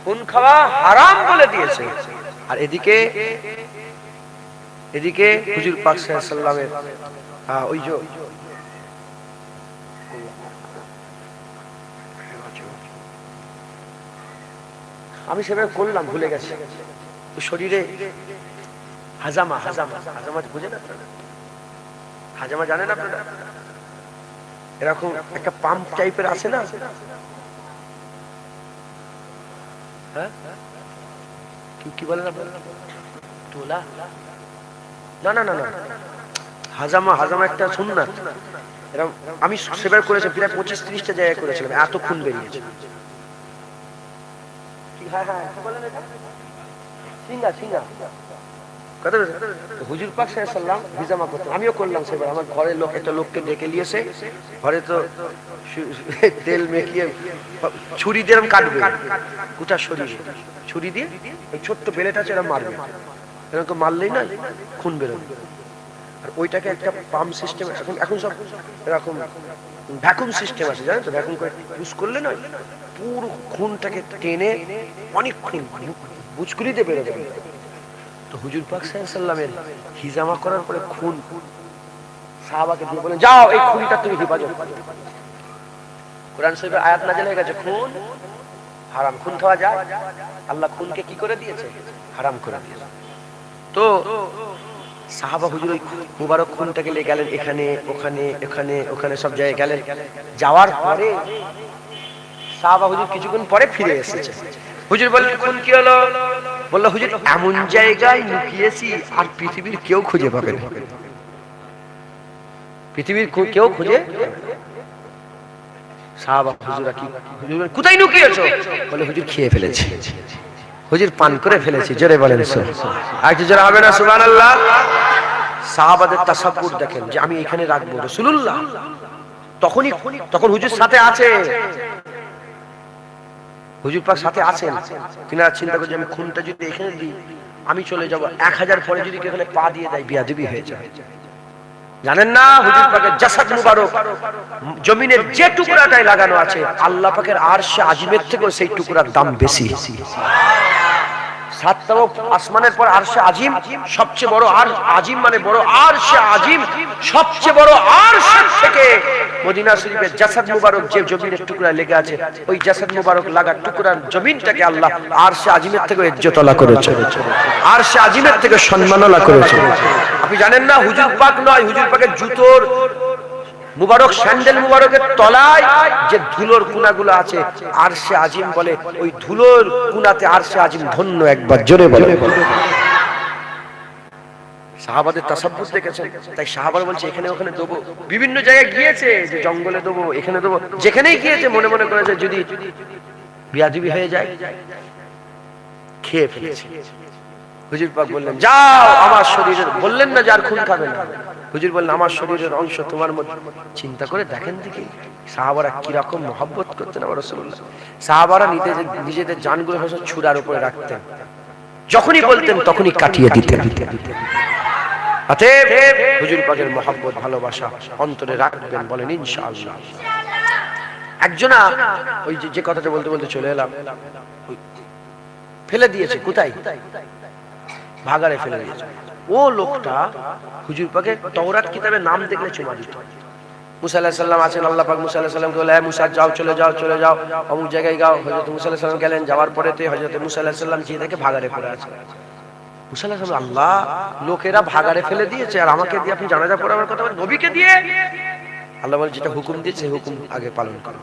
খুন খাওয়া হারাম বলে দিয়েছে। আর এদিকে হুজুর পাক সাল্লাল্লাহু আলাইহি ওয়াসাল্লামের ওই যে আমি সেভাবে করলাম, ভুলে গেছি, শরীরে হাজামা বুঝেন আপনারা? হাজামা জানেন আপনারা? এরকম একটা পাম্প টাইপের আছে না, হ্যাঁ, কি বলেন আপনারা? তোলা, না না না না, হাজামা, হাজামা একটা সুন্নাত। এরকম আমি সেবার করেছি, প্রায় 25-30টা জায়গায় করেছিলাম, এত খুন বেরিয়েছে। হ্যাঁ হ্যাঁ, বলেন এটা সিঙ্গা সিঙ্গা কথা। হুজুর পাক সাল্লাল্লাহু আলাইহি হিজামা করতেন, আমিও করলাম সেবার। আমার ঘরের লোক একটা লোককে ডেকে নিয়েছে, ঘরে তো তেল মেখিয়ে ছুরি দিয়ে কাটবে গোটা শরীরে, ছুরি দিয়ে ওই ছোট্ট বেলেটা আছে, এরা মারবে, এরকম মারলেই না খুন বেরোবে। আর ওইটাকে একটা পাম্প সিস্টেম, এখন এখন সব এরকম ভ্যাকুম সিস্টেম আছে, জানেন তো, ভ্যাকুম করে ইউজ করলে না পুরো খুনটাকে টেনে অনেক খুন বুচকুলিতে বেরো যাবে। তো হুজুর পাক সাল্লাল্লাহু আলাইহি ওয়াসাল্লামের হিজামা করার পরে খুন সাহাবাকে দিয়ে বলেন, যাও এই খুনটা তুমি হেফাজত করো। কোরআন শরীফের আয়াত নাযিল হয়ে গেছে, খুন হারাম, খুন খাওয়া যায়। আল্লাহ খুনকে কি করে দিয়েছে? হারাম করে দিয়েছে। তো সাহাবা হুজুর ওই মুবারক খুনটাকে নিয়ে গেলেন, এখানে ওখানে ওখানে ওখানে সব জায়গায় গেলেন। যাওয়ার পরে সাহাবা হুজুর কিছুক্ষণ পরে ফিরে এসেছে। হুজুর বললেন, খুন কি হলো? বলল, হুজুর এমন জায়গায় লুকিয়েছি আর পৃথিবীর কেউ খুঁজে পাবে না, পৃথিবীর কেউ খুঁজে। সাহাবা হুজুরা কি, হুজুর কোথায় লুকিয়েছো? বলে, হুজুর খেয়ে ফেলেছি, হুজুর পান করে ফেলেছি। জোরে বলেন আর কি জোরে হবে না সুবহানাল্লাহ। সাহাবাদের তাসাব্বুর দেখেন যে আমি এখানে রাখবো রাসূলুল্লাহ, তখন হুজুর সাথে আছে, হুজুর পাক সাথে আছেন। তিনারা চিন্তা করছে আমি খুনটা যদি এখানে দিই, আমি চলে যাব, 1000 পরে যদি এখানে পা দিয়ে দেয় বিয়াদবি হয়ে যায়। জানেন না হুজুর পাকের জাসাদ মুবারক জমিনের যে টুকরাটাই লাগানো আছে, আল্লাহ পাকের আরশে আজিমের থেকেও সেই টুকরার দাম বেশি। সাতটাও আসমানের পর আরশে আজিম সবচেয়ে বড়, আর আজিম মানে বড়, আরশে আজিম সবচেয়ে বড়। আরশের থেকে মদিনা শরীফের জাসাদ মুবারক যে জমিনের টুকরা লেগে আছে, ওই জাসাদ মুবারক লাগা টুকরার জমিনটাকে আল্লাহ আরশে আজিমের থেকে ইজ্জতওয়ালা করেছে, আরশে আজিমের থেকে সম্মানওয়ালা করেছে। আপনি জানেন না হুজুর পাক নয়, হুজুর পাকের জুতোর মুবারক স্যান্ডেল মুবারকের তলায় যে ধুলোর কুনাগুলো আছে, আরশে আজিম বলে ওই ধুলোর কুনাতে আরশে আজিম ধন্য। একবার জোরে বলে। সাহাবাদের তাসাব্বুর দেখেছেন, তাই সাহাবারা বলছে এখানে ওখানে দেবো, বিভিন্ন জায়গায় গিয়েছে, যে জঙ্গলে দেবো, এখানে দেবো, যেখানেই গিয়েছে মনে মনে করেছে যদি বিয়াদবি হয়ে যায়, খেয়ে ফেলেছে। হুজুর পাক বললেন, যাও আমার শরীরের, বললেন না যার খুন খাবে না, হুজুর বললেন আমার শরীরের অংশ তোমার মধ্যে। চিন্তা করে দেখেন দেখি সাহাবারা কিরকম মহব্বত করতেন আমার রাসূলুল্লাহ। সাহাবারা নিজেদের জানগুলো হয়তো ছুরার উপরে রাখতেন, যখনই বলতেন তখনই কাটিয়ে দিতেন। অতএব হুজুর পাকের মহব্বত ভালোবাসা অন্তরে রাখবেন, বলেন ইনশাআল্লাহ। একজনা ওই যে কথাটা বলতে বলতে চলে এলাম, ফেলে দিয়েছে, কোথায়? ভাগাড়ে ফেলে দিয়েছে। ও লোকটা হুজুর পাকের তাওরাত কিতাবে নাম দেখলে চুমা দিত। মুসা আলাইহিস সালাম আছেন, আল্লাহ পাক মুসা আলাইহিস সালামকে বলে, মুসা যাও, চলে যাও, চলে যাও, অমুক জায়গায় যাও। হযরত মুসা আলাইহিস সালাম গেলেন, যাওয়ার পরেতে হযরত মুসা আলাইহিস সালাম গিয়ে দেখে ভাগাড়ে পড়ে আছে। মুসা আলাইহিস সালাম, আল্লাহ লোকেরা ভাগাড়ে ফেলে দিয়েছে, আর আমাকে দিয়ে আপনি জানাজা পড়াবার কথা বলেন, নবীকে দিয়ে? আল্লাহ বলে, যেটা হুকুম দিয়েছে সেই হুকুম আগে পালন করো।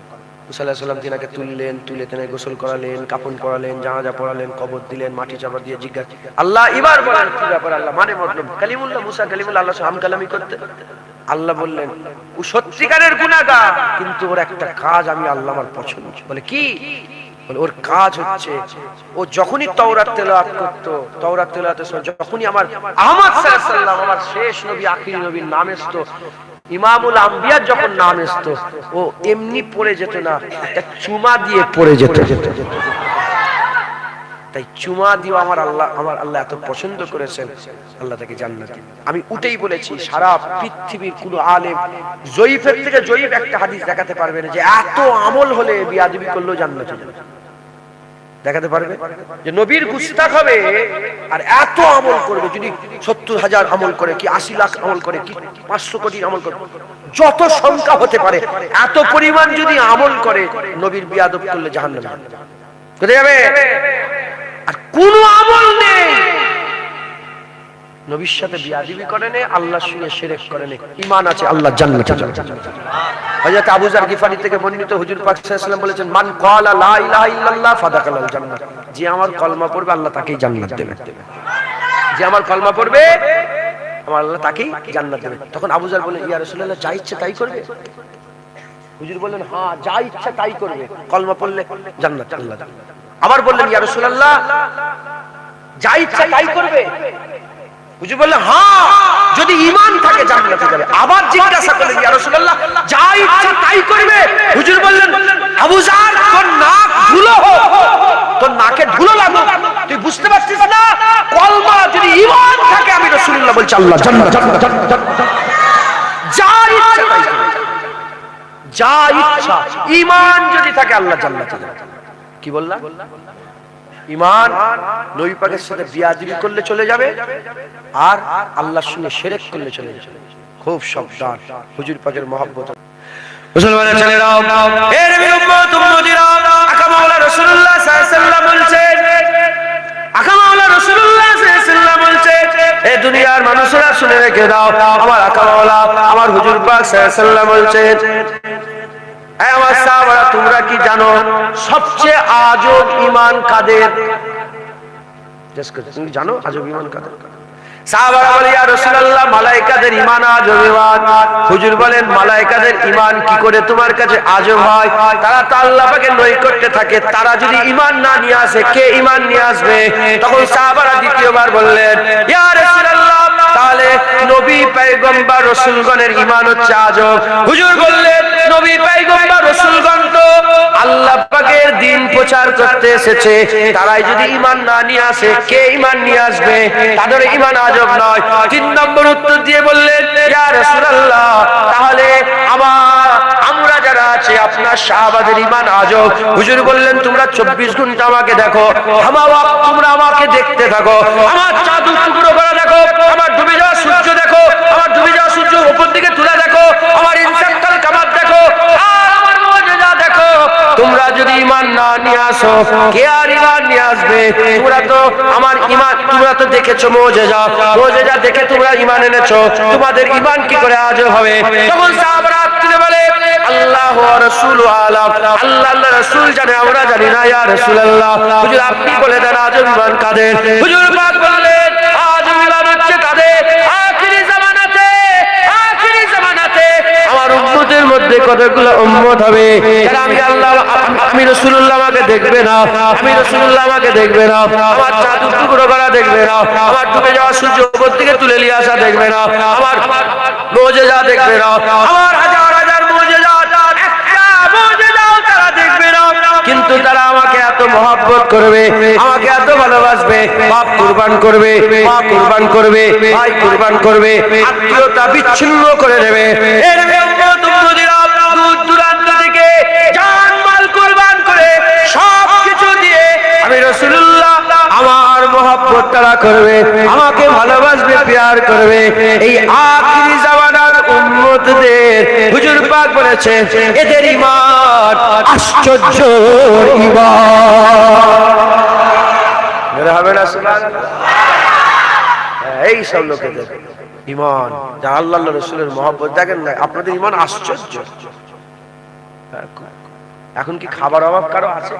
মুসা আলাইহিস সালাম তিনাকে তুললেন, তুলে তিনি গোসল করালেন, কাফন পরালেন, জানাজা পড়ালেন, কবর দিলেন, মাটি চাপা দিয়ে জিজ্ঞাসা, আল্লাহ এবার বলেন কি ব্যাপার? আল্লাহ মানে মতলব কালিমুল্লাহ, মুসা কালিমুল্লাহ, আল্লাহ হাম কালামি করতে। আল্লাহ বললেন, ও সত্যিকারের গুনাহগার, কিন্তু ওর একটা কাজ আমি আল্লাহ আমার পছন্দ। বলে কি? বলে ওর কাজ হচ্ছে ও যখনই তাওরাত তেলাওয়াত করত, তাওরাত তেলাওয়াতের সময় যখনই আমার আহমদ সাল্লাল্লাহু আলাইহি ওয়াসাল্লাম, আমার শেষ নবী আখিরি নবীর নাম আসতো, ইমামুল আম্বিয়া যখন নাম আসতো, ও এমনি পড়ে যেত না, একটা চুমা দিয়ে পড়ে যেত। তাই চুমা দিও আমার আল্লাহ এত পছন্দ করেছেন, আল্লাহ তাকে জান্নাত দিবেন। আমি উঠেই বলেছি, সারা পৃথিবীর কোন আলেম জয়ীফের থেকে জয়ীফ একটা হাদিস দেখাতে পারবে না যে এত আমল হলে বিয়াদবি করলেও জান্নাতে যাবে। দেখাতে পারবে যে নবীর গুস্তাখ হবে আর এত আমল করবে, যদি 70,000 আমল করে, কি 80 লাখ আমল করে, কি 500 কোটি আমল করে, যত সংখ্যা হতে পারে এত পরিমাণ যদি আমল করে, নবীর বিয়াদব করলে জাহান্নামে কোথায় যাবে? আর কোন আমল নেই নবীর সাথে বিয়াদবি করে নেই, আল্লাহর সঙ্গে শিরক করে নেই, ঈমান আছে, আল্লাহ জান্নাতে যাবে। হযরত আবু যর গিফারি থেকে বর্ণিত, হুজুর পাক সাল্লাল্লাহু আলাইহি ওয়াসাল্লাম বলেছেন, মান ক্বালা লা ইলাহা ইল্লাল্লাহ ফাদাখালাল জান্নাহ, যে আমার কলমা পড়বে আল্লাহ তাকেই জান্নাত দেবে। যে আমার কলমা পড়বে আমার আল্লাহ তাকেই জান্নাত দেবে। তখন আবু জাহল বললেন, ইয়া রাসূলুল্লাহ, যা ইচ্ছে তাই করবে? হুজুর বললেন, হ্যাঁ, যা ইচ্ছা তাই করবে, কলমা পড়লে জান্নাত আল্লাহ। আবার বললেন, ইয়া রাসূলুল্লাহ, যা ইচ্ছা তাই করবে? হুজুর বললেন, হ্যাঁ, যদি ঈমান থাকে জান্নাতে যাবে। আবার জিজ্ঞাসা করলেন, ইয়া রাসূলুল্লাহ, যা ইচ্ছা তাই করবে? হুজুর বললেন, আবু জাহল, তোর নাক ধুলো হোক, তোর নাকে ধুলো লাগুক, তুই বুঝতে পারছিস না? কলমা যদি ঈমান থাকে, আমি রাসূলুল্লাহ বলছি, আল্লাহ জান্নাত, যা ইচ্ছা তাই করবে, যা ইচ্ছা। ঈমান যদি থাকে আল্লাহ জান্নাতে যাবে। কি বললাম? ঈমান নবী পাকের সাথে বিয়াদবি করলে চলে যাবে, আর আল্লাহর সঙ্গে শিরক করলে চলে যাবে। খুব সাবধান, হুজুর পাকের মহব্বত। মুসলমানের ছেলেরাও, হে নবীর উম্মত উম্মতিরা, আকা মাওলা রাসূলুল্লাহ সাল্লাল্লাহু আলাইহি ওয়াসাল্লাম বলছেন, আকা মাওলা রাসূলুল্লাহ সাল্লাল্লাহু আলাইহি ওয়াসাল্লাম বলছেন, এ দুনিয়ার মানুষেরা শুনে রেখে দাও, আমার আকা মাওলা, আমার হুজুর পাক সাল্লাল্লাহু আলাইহি ওয়াসাল্লাম বলছেন, হে আমার সাহাবারা, তোমরা কি জানো সবচেয়ে আজব ঈমান কাদের? তুমি জানো আজব ঈমান কাদের? সাহাবারা বলে, ইয়া রাসূলুল্লাহ, মালায়েকাদের ঈমান আজব ঈমান। হুজুর বলেন, মালায়েকাদের ঈমান কি করে তোমার কাছে আজব হয়? তারা তো আল্লাহ পাকের নৈকট্যে থাকে, তারা যদি ঈমান না নিয়ে আসে, কে ঈমান নিয়ে আসবে? তখন সাহাবারা দ্বিতীয়বার বললেন, ইয়া রাসূলুল্লাহ, তাহলে নবী পয়গম্বর রাসূলগণের ঈমান হচ্ছে আজব। হুজুর বললেন, নবী পয়গম্বর রাসূলগণ তো আল্লাহ পাকের দ্বীন প্রচার করতে এসেছে, তারাই যদি ঈমান না নিয়ে আসে, কে ঈমান নিয়ে আসবে? তাদের ঈমান আজব নয়। তিন নম্বর উত্তর দিয়ে বললেন, ইয়া রাসূলুল্লাহ, তাহলে আমরা যারা আছি আপনার সাহাবাদের ঈমান আজব। হুজুর বললেন, তোমরা 24 ঘন্টা আমাকে দেখো, তোমরা আমাকে দেখতে থাকো, আমার চাঁদ টুকরো করা দেখো, আমার ডুবে যাওয়া সূর্য দেখো, আমার ডুবে যাওয়া সূর্য উপর দিকে তুলে দেখো, আমার ইনসাক্কাল কামার দেখো, আর আমার মুজিজা দেখো। তোমরা যদি ঈমান না নিয়ে আসো, কে আর ঈমান নিয়ে আসবে? তোমরা তো আমার ঈমান, তোমরা তো দেখেছো মুজিজা, মুজিজা দেখে তোমরা ঈমান এনেছো, তোমাদের ঈমান কি করে আজব হবে? তখন সাহাবারা বলে, আল্লাহ ওয়া রাসূলু আলাম, আল্লাহ আল্লাহ রাসূল জানে, আমরা জানি না। ইয়া রাসূলুল্লাহ, হুজুর আপনি বলে দেন আজব ঈমান কাদের? হুজুর পাক বললেন, আজব ঈমান হচ্ছে কাদের? আখিরি জামানাতে, আখিরি জামানাতে আমার উম্মতের মধ্যে কতগুলো উম্মত হবে যারা আমি রাসূলুল্লাহ আমাকে দেখবে না, আমি রাসূলুল্লাহ আমাকে দেখবে না, আমার চাঁদ টুকরো করা দেখবে না, আমার ডুবে যাওয়া সূর্য উপর থেকে তুলে নিয়ে আসা দেখবে না, আমার মুজিজা দেখবে না, আমার হাজার হাজার মুজিজা, একটা মুজিজাও তারা দেখবে না। কিন্তু তারা আমাকে এত মহব্বত করবে, আমাকে এত ভালোবাসবে, বাপ কুরবান করবে, মা কুরবান করবে, ভাই কুরবান করবে, আত্মীয়তা বিচ্ছিন্ন করে দেবে। এর উম্মত উম্মতিরা দূর দূরান্ত থেকে জান মাল কুরবান করে সব কিছু দিয়ে আমি রাসূলুল্লাহ আমার মহব্বত তারা করবে, আমাকে ভালোবাসবে, প্যার করবে। এই আখিরি জামানার উম্মতদের হুজুর পাক বলেছেন, এদের ঈমান আশ্চর্য ঈমান। এরা হবে না সুবহানাল্লাহ? এই সব লোকেদের ঈমান, যারা আল্লাহ রাসূলের মহব্বত, দেখেন না আপনাদের ঈমান আশ্চর্য। এখন কি খাবার অভাব কারো আছে?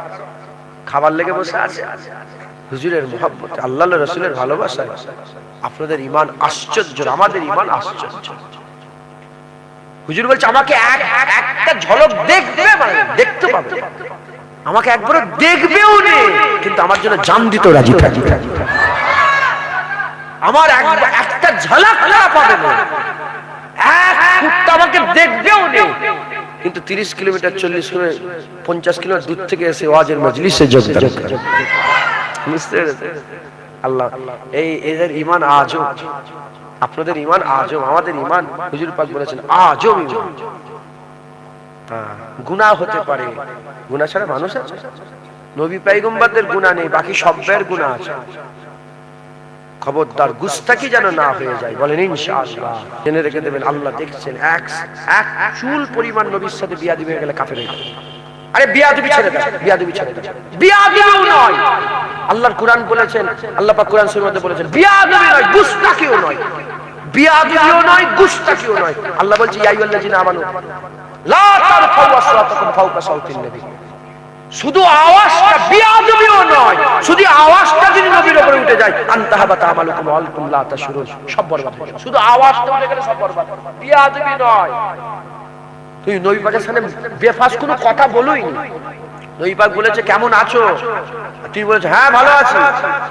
খাবার লেগে বসে আছে? হুজুরের মহব্বত, আল্লাহ রাসূলের ভালোবাসা, আপনাদের ঈমান আশ্চর্য, আমাদের ঈমান আশ্চর্য। হুজুর বলছে, আমাকে একটা ঝলক দেখবে, মানে দেখতে পাবে, আমাকে একবার দেখবেও না, কিন্তু আমার জন্য জান দিতে রাজি থাকবে। আমার একটা ঝলক না পাবে না, আমাকে দেখবেও না, কিন্তু 30 কিলোমিটার 40 কিলোমিটার 50 কিলোমিটার দূর থেকে এসে ওয়াজের মজলিসে যোগদান করে। বুঝতে পেরেছেন? আল্লাহ, এদের ঈমান আজব, আপনাদের ঈমান আজব, আমাদের ঈমান হুজুর পাক বলেছেন আজব ঈমান। গুনাহ হতে পারে, গুনাহ ছাড়া মানুষ আছে? নবী পয়গম্বরদের গুনাহ নেই, বাকি সবের গুনাহ আছে। খবরদার গুস্তাকি যেন না হয়ে যায়, বলেন ইনশাআল্লাহ। জেনে রেখে দেবেন, আল্লাহ দেখছেন, এক চুল পরিমাণ নবীর সাথে বিয়াদবি হয়ে গেলে কাফের হয়ে যাবে। আরে বিয়াদবি ছেড়ে দাও, বিয়াদবি ছেড়ে দাও, বিয়াদবিও নয়। আল্লাহর কুরআন বলেছেন, আল্লাহ পাক কুরআন শরীফের মধ্যে বলেছেন, বিয়াদবি নয়, গুস্তাকিও নয়, বিয়াদবিও নয়, গুস্তাকিও নয়। আল্লাহ বলছে, ইয়া আইয়ুহাল্লাযিনা আমানু লা তারফাউ আসওয়াতাকুম ফাওকা সাওতিন নবী। শুধু আওয়াজটা, বিয়াদবিও নয়, শুধু আওয়াজটা যদি নবীর উপরে উঠে চলে যায়, আনতাহাবাতা আমালুকুম ওয়া আনতুম লা তাশউরুন, সব বরবাদ হয়ে যায়। শুধু আওয়াজটা উঠে গেলে সব বরবাদ। বিয়াদবি নয়, তুই নবী পাকের সামনে বেফাস কোনো কথা বলুই নি। নবী পাক বলেছে কেমন আছো, তুই বলেছ হ্যাঁ ভালো আছি,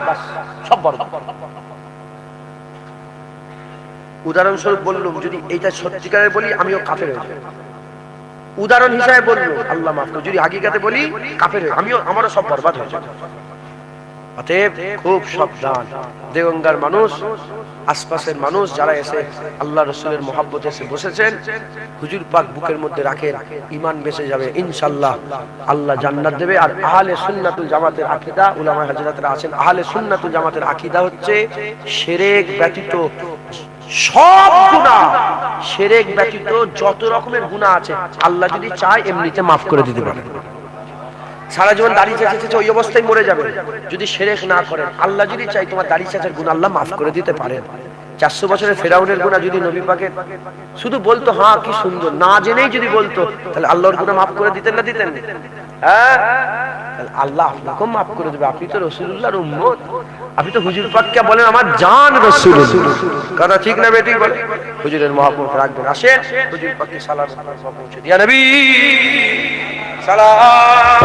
বাস সব বরবাদ। উদাহরণস্বরূপ বললুম, যদি এইটা সত্যিকারে বলি আমিও কাফের হয়ে যাব। উদাহরণ হিসাবে বললুম, আল্লাহ মাফ করুন, যদি হাকিকাতে বলি কাফের হয়ে আমিও, আমারও সব বরবাদ হয়ে যাবে। অতএব খুব সাবধান। দেগঙ্গার মানুষ, আশপাশের মানুষ যারা এসে আল্লাহ রসুলের মহব্বতে এসে বসেছেন, হুজুর পাক বুকের মধ্যে রাখেন, ঈমান বেঁচে যাবে ইনশাআল্লাহ, আল্লাহ জান্নাত দেবে। আর আহলে সুন্নাতুল জামাতের আকীদা, উলামা হযরতরা আছেন, আহলে সুন্নাতুল জামাতের আকীদা হচ্ছে শিরক ব্যতীত সব গুনাহ, শিরক ব্যতীত যত রকমের গুনাহ আছে আল্লাহ যদি চায় এমনিতে মাফ করে দিতে পারে। সারা জীবন দাড়ি চেঁচেছে ওই অবস্থায় মরে যাবে যদি শিরক না করেন। আল্লাহ যদি চাই তোমার দাড়ি চেঁচার গুনাহ আল্লাহ মাফ করে দিতে পারেন। 400 বছরের ফেরাউনের গুনাহ যদি নবী পাকের শুধু বলতো হ্যাঁ কি সুন্দর, না জেনেই যদি বলতো, তাহলে আল্লাহর গুনাহ মাফ করে দিতেন না দিতেন? হ্যাঁ, আল্লাহ আপনাকেও মাফ করে দেবে। আপনি তো রাসূলুল্লাহর উম্মত, আপনি তো হুজুর পাককে বলেন আমার জান রাসূল। কথা ঠিক না বেঠিক বলে? হুজুরের মহব্বত রাখবেন। আসেন হুজুর পাককে সালাম পৌঁছে দিয়া নবী সালাম।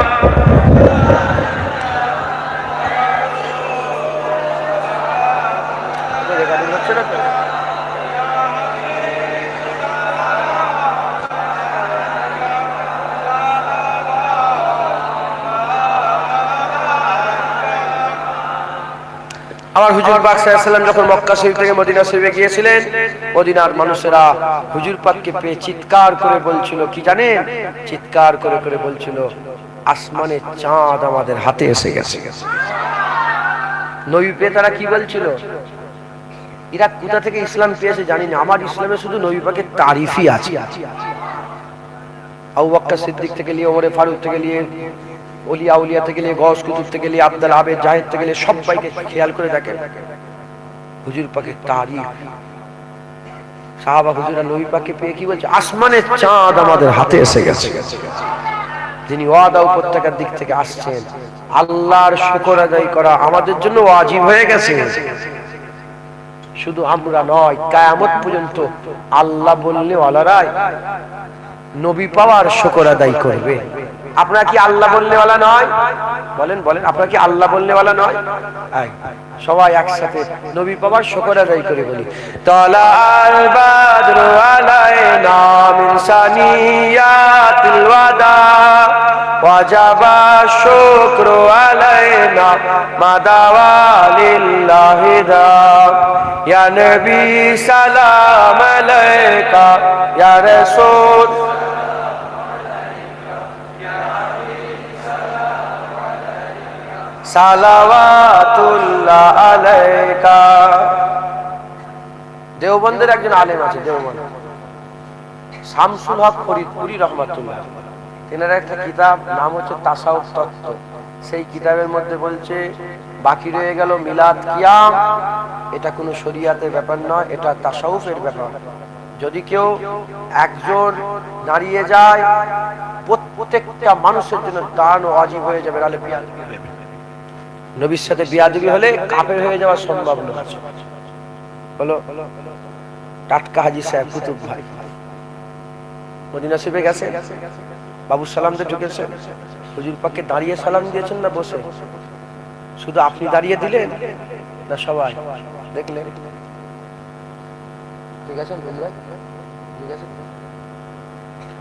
রেকর্ডিং হচ্ছে না তো? আমার হুজুর পাক সাল্লাল্লাহু আলাইহি ওয়াসাল্লাম যখন মক্কা শরীফ থেকে মদিনা শরীফে গিয়েছিলেন, মদিনার মানুষেরা হুজুর পাককে পেয়ে চিৎকার করে বলছিল কি জানেন? চিৎকার করে করে বলছিল আসমানের চাঁদ আমাদের হাতে এসে গেছে। নবী পেয়ে তারা কি বলছিল? এরা কোথা থেকে ইসলাম পেয়েছে জানি না, আমার ইসলামে শুধু নবী পাকের তারিফই আছে। আবু বকর সিদ্দিক থেকে নিয়ে ওমর ফারুক থেকে নিয়ে ওলিয়া উলিয়া থেকে নিয়ে গওস কুতুব থেকে নিয়ে আব্দুল আবেদ জাহিদ থেকে নিয়ে সবাইকে খেয়াল করে দেখেন হুজুর পাকের তারিফ। সাহাবা হুজুরা নবী পাককে পেয়ে কি বলছে? আসমানের চাঁদ আমাদের হাতে এসে গেছে। যিনি ওয়াদা উপত্যকার দিক থেকে আসছেন, আল্লাহর শুকর আদায় করা আমাদের জন্য ওয়াজিব হয়ে গেছে। শুধু আমরা নয়, কিয়ামত পর্যন্ত আল্লাহ বললে ওয়ালারাই নবী পাওয়ার শুকর আদায় করবে। আপনারা কি আল্লাহ বললে ওয়ালা নয়? বলেন বলেন, আপনারা কি আল্লাহ বললে ওয়ালা নয়? সবাই একসাথে নবী পাওয়ার শুকর আদায় করে বলি তালাল বাদরু আলাইনা মিন সানিয়াতিল ওয়াদা ওয়াজাবা শুকরু আলাইনা মাদাওয়া লিল্লাহি দা ইয়া নবী সালাম আলাইকা ইয়া রাসূল সালাওয়াতুল্লাহ আলাইকা। দেওবন্দের একজন আলেম আছে, দেওবন্দ শামসুল হক ফরিদপুরি রহমাতুল্লাহ, তেনার একটা কিতাব নাম হচ্ছে তাসাউফ তত্ত্ব। সেই কিতাবের মধ্যে বলছে বাকি রয়ে গেল মিলাদ কিয়াম, এটা কোনো শরিয়াতের ব্যাপার নয়, এটা তাসাউফের ব্যাপার। যদি কেউ একজন দাঁড়িয়ে যায়, প্রত্যেকটা মানুষের জন্য দান ওয়াজিব হয়ে যাবে, নাহলে বিয়াদবি হবে। নবীর সাথে বিয়াদবি হলে কাফের হয়ে যাওয়া সম্ভব নয়। হলো টাটকা হাজী সাহেব কুতুব ভাই মদিনা শরীফে গেছে, বাবু সালাম দিয়ে ঢুকেছেন, হুজুর পাককে দাঁড়িয়ে সালাম দিয়েছেন না বসে? শুধু আপনি দাঁড়িয়ে দিলেন না সবাই দেখলেন? ঠিক আছে ঠিক আছে,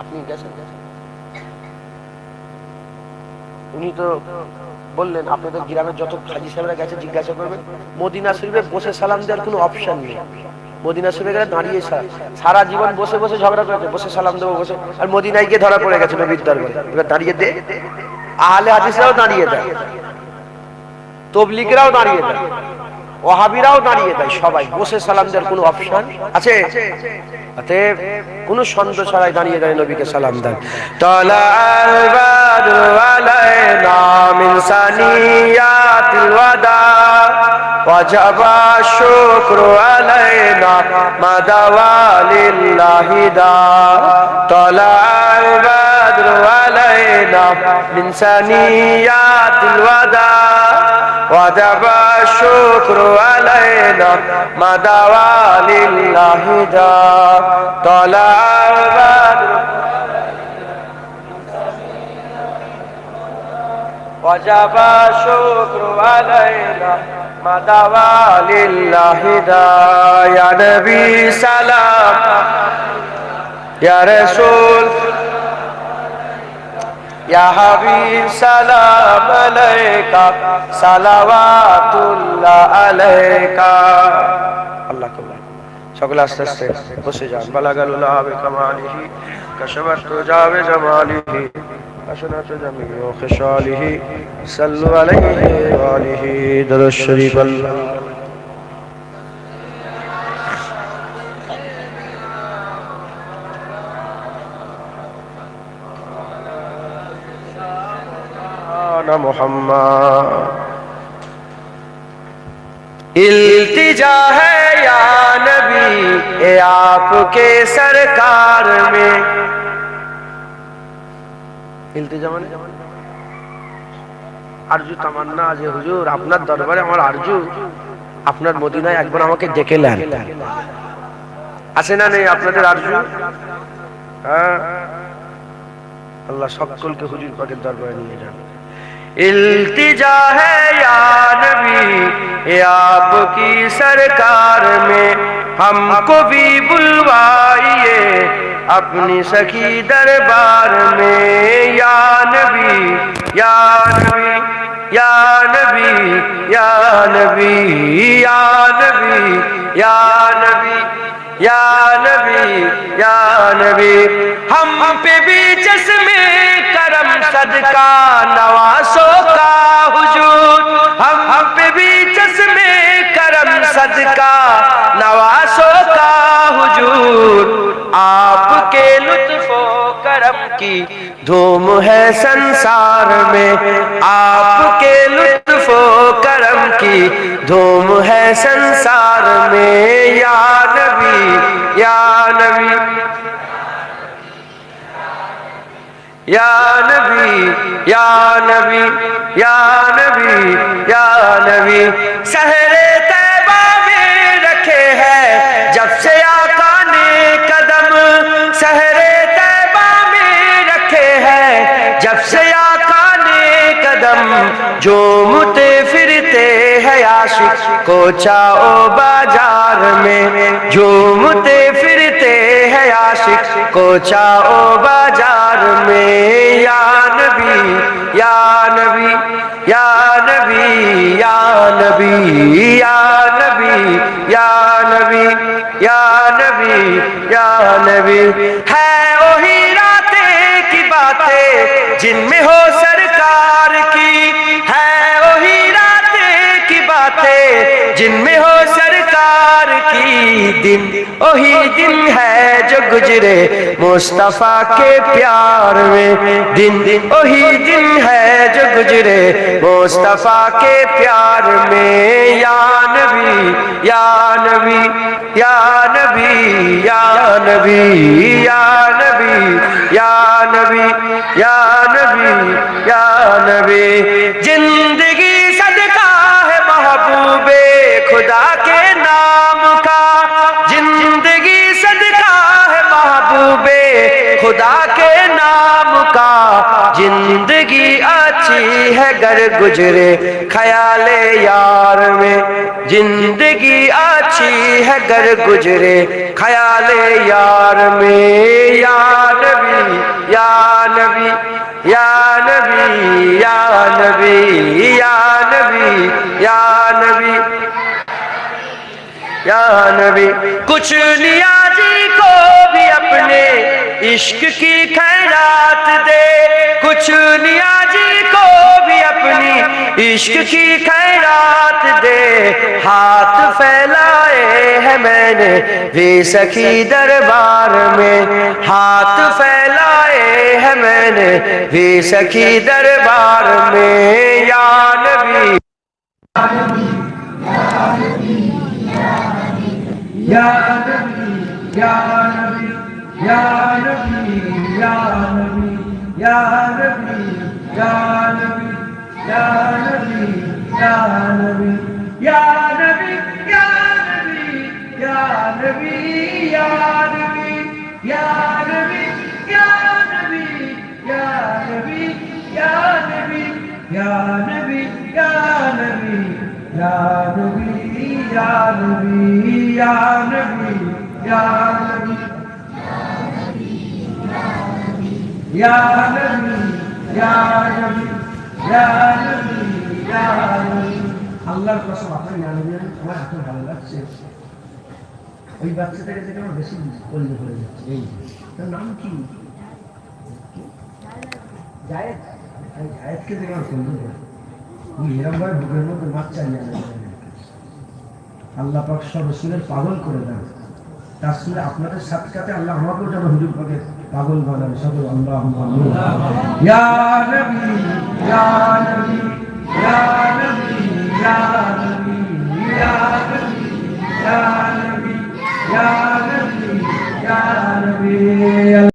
আপনি গেছেন, উনি তো বললেন আপনাদের গ্রামের যত হাজী সাহেবরা গেছে জিজ্ঞাসা করবেন। মদিনা শরীফে বসে সালাম দেওয়ার কোনো অপশন নেই। মদিনা শরীফে গেলে দাঁড়িয়ে সারা জীবন বসে বসে ঝগড়া করেছে, বসে সালাম দেবো বসে, আর মদিনায় গিয়ে ধরা পড়ে গেছে নবীর দরবারে, এবার দাঁড়িয়ে দে। আহলে হাদিসরাও দাঁড়িয়ে দেয়, তবলিগরাও দাঁড়িয়ে দেয়, ওয়াহাবিরাও দাঁড়িয়ে দেয়, সবাই বসে সালাম দেওয়ার কোনো অপশন আছে? অতএব কোনো সন্দেহ ছাড়াই দাঁড়িয়ে দাঁড়িয়ে নবীকে সালাম দেন। তালাল বাদরু আলাইনা মিন সানিয়াতিল ওয়াদা ওয়াজাবা শুকরু আলাইনা মাদাওয়া লিল্লাহি দা। তালাল বাদরু আলাইনা মিন সানিয়াতিল ওয়াদা وجب الشكر علينا ما دعا لله داع طلع البدر وجب الشكر علينا ما دعا لله داع يا نبي سلام يا رسول يا حبيب سلام عليك صلوات الله عليك الله كبر সকলে আস্তে আস্তে বসে যান বালাগালুল্লাহ বিকামালিহি কাশাফাত তুজা বিজামালিহি হাসানাত জামিউ খিসালিহি সাল্লু আলাইহি ওয়া আলিহি দরুদ শরীফ আল্লাহ محمد التجا ہے یا نبی اے آپ کے سرکار میں التجا মানে আরজু তামান্না যে হুজুর আপনার দরবারে আমার আরজু আপনার মদিনায় একবার আমাকে ডেকে নেন আছে না নেই আপনাদের আরজু হ্যাঁ আল্লাহ সকলকে হুজুর পাকের দরবারে নিয়ে যান التجا ہے یا نبی یہ آپ کی سرکار میں ہم کو بھی بلوائیے اپنی سخی دربار میں یا نبی یا نبی یا نبی یا نبی یا نبی یا نبی یا نبی یا نبی ہم پہ بھی چشمے کرم صدقہ نوازوں کا حضور ہم پہ بھی چشمے کرم صدقہ نوازوں کا حضور آپ کے لطف و کرم کی دھوم ہے سنسار میں آپ کے لطف و کرم کی دھوم ہے سنسار میں یا نبی یا نبی یا نبی یا نبی یا نبی یا نبی شہر طیبہ میں رکھے ہیں جب سے آقا نے قدم شہر طیبہ میں رکھے ہیں جب سے آقا نے قدم جھومتے پھرتے ہیں عاشق کوچہ و بازار میں جھومتے پھرتے ہیں عاشق کوچہ و بازار میں یا نبی یا نبی یا نبی یا نبی یا نبی یا نبی یا نبی یا نبی ہے وہی راتیں کی باتیں جن میں ہو سرکار کی ہے وہی راتیں کی باتیں جن میں ہو سرکار کی دن وہی دن ہے جو گزرے مصطفیٰ کے پیار میں دن وہی دن ہے جو گزرے مصطفیٰ کے پیار میں یا نبی یا نبی یا نبی یا نبی یا نبی یا نبی یا نبی یا نبی زندگی صدقہ ہے محبوب خدا کے نام کا زندگی صدقہ ہے محبوب خدا کے نام کا زندگی اچھی ہے گر گزرے خیال یار میں زندگی اچھی ہے گر گزرے خیال یار میں یا نبی یا نبی یا نبی یا نبی یا نبی یا نبی یا نبی کچھ نیازی کو بھی اپنے عشق کی خیرات دے کچھ نیازی کو بھی اپنی عشق کی خیرات دے ہاتھ پھیلائے ہیں میں نے بھی سخی دربار میں ہاتھ پھیلائے ہیں میں نے بھی سخی دربار میں یا نبی یا نبی یا نبی یا نبی یا نبی یا نبی یا نبی یا نبی ইয়া নবী ইয়া নবী ইয়া নবী ইয়া নবী ইয়া নবী ইয়া নবী ইয়া নবী ইয়া নবী ইয়া নবী ইয়া নবী ইয়া নবী ইয়া নবী ইয়া নবী ইয়া নবী ইয়া নবী ইয়া নবী ইয়া নবী ইয়া নবী ইয়া নবী। আল্লাহর কসম আপনার ইয়া নবী আমার এত ভালো লাগছে। ওই বাচ্চাটাকে যেটা আমার বেশি কল্যাণ করে যাচ্ছে। এই তার নাম কি? জায়েদ। জায়েদকে দেখে আমার সুন্দর করে এরকম ভাবে বুকের মধ্যে বাচ্চা নিয়ে আল্লাহ পাক সব রসুলের পাগল করে দেন। তার সঙ্গে আপনাদের সাথে আল্লাহ আমাকেও যেন হুজুর পাকে পাগল বানান। সকল আল্লাহ ইয়া নবী ইয়া নবী ইয়া নবী ইয়া নবী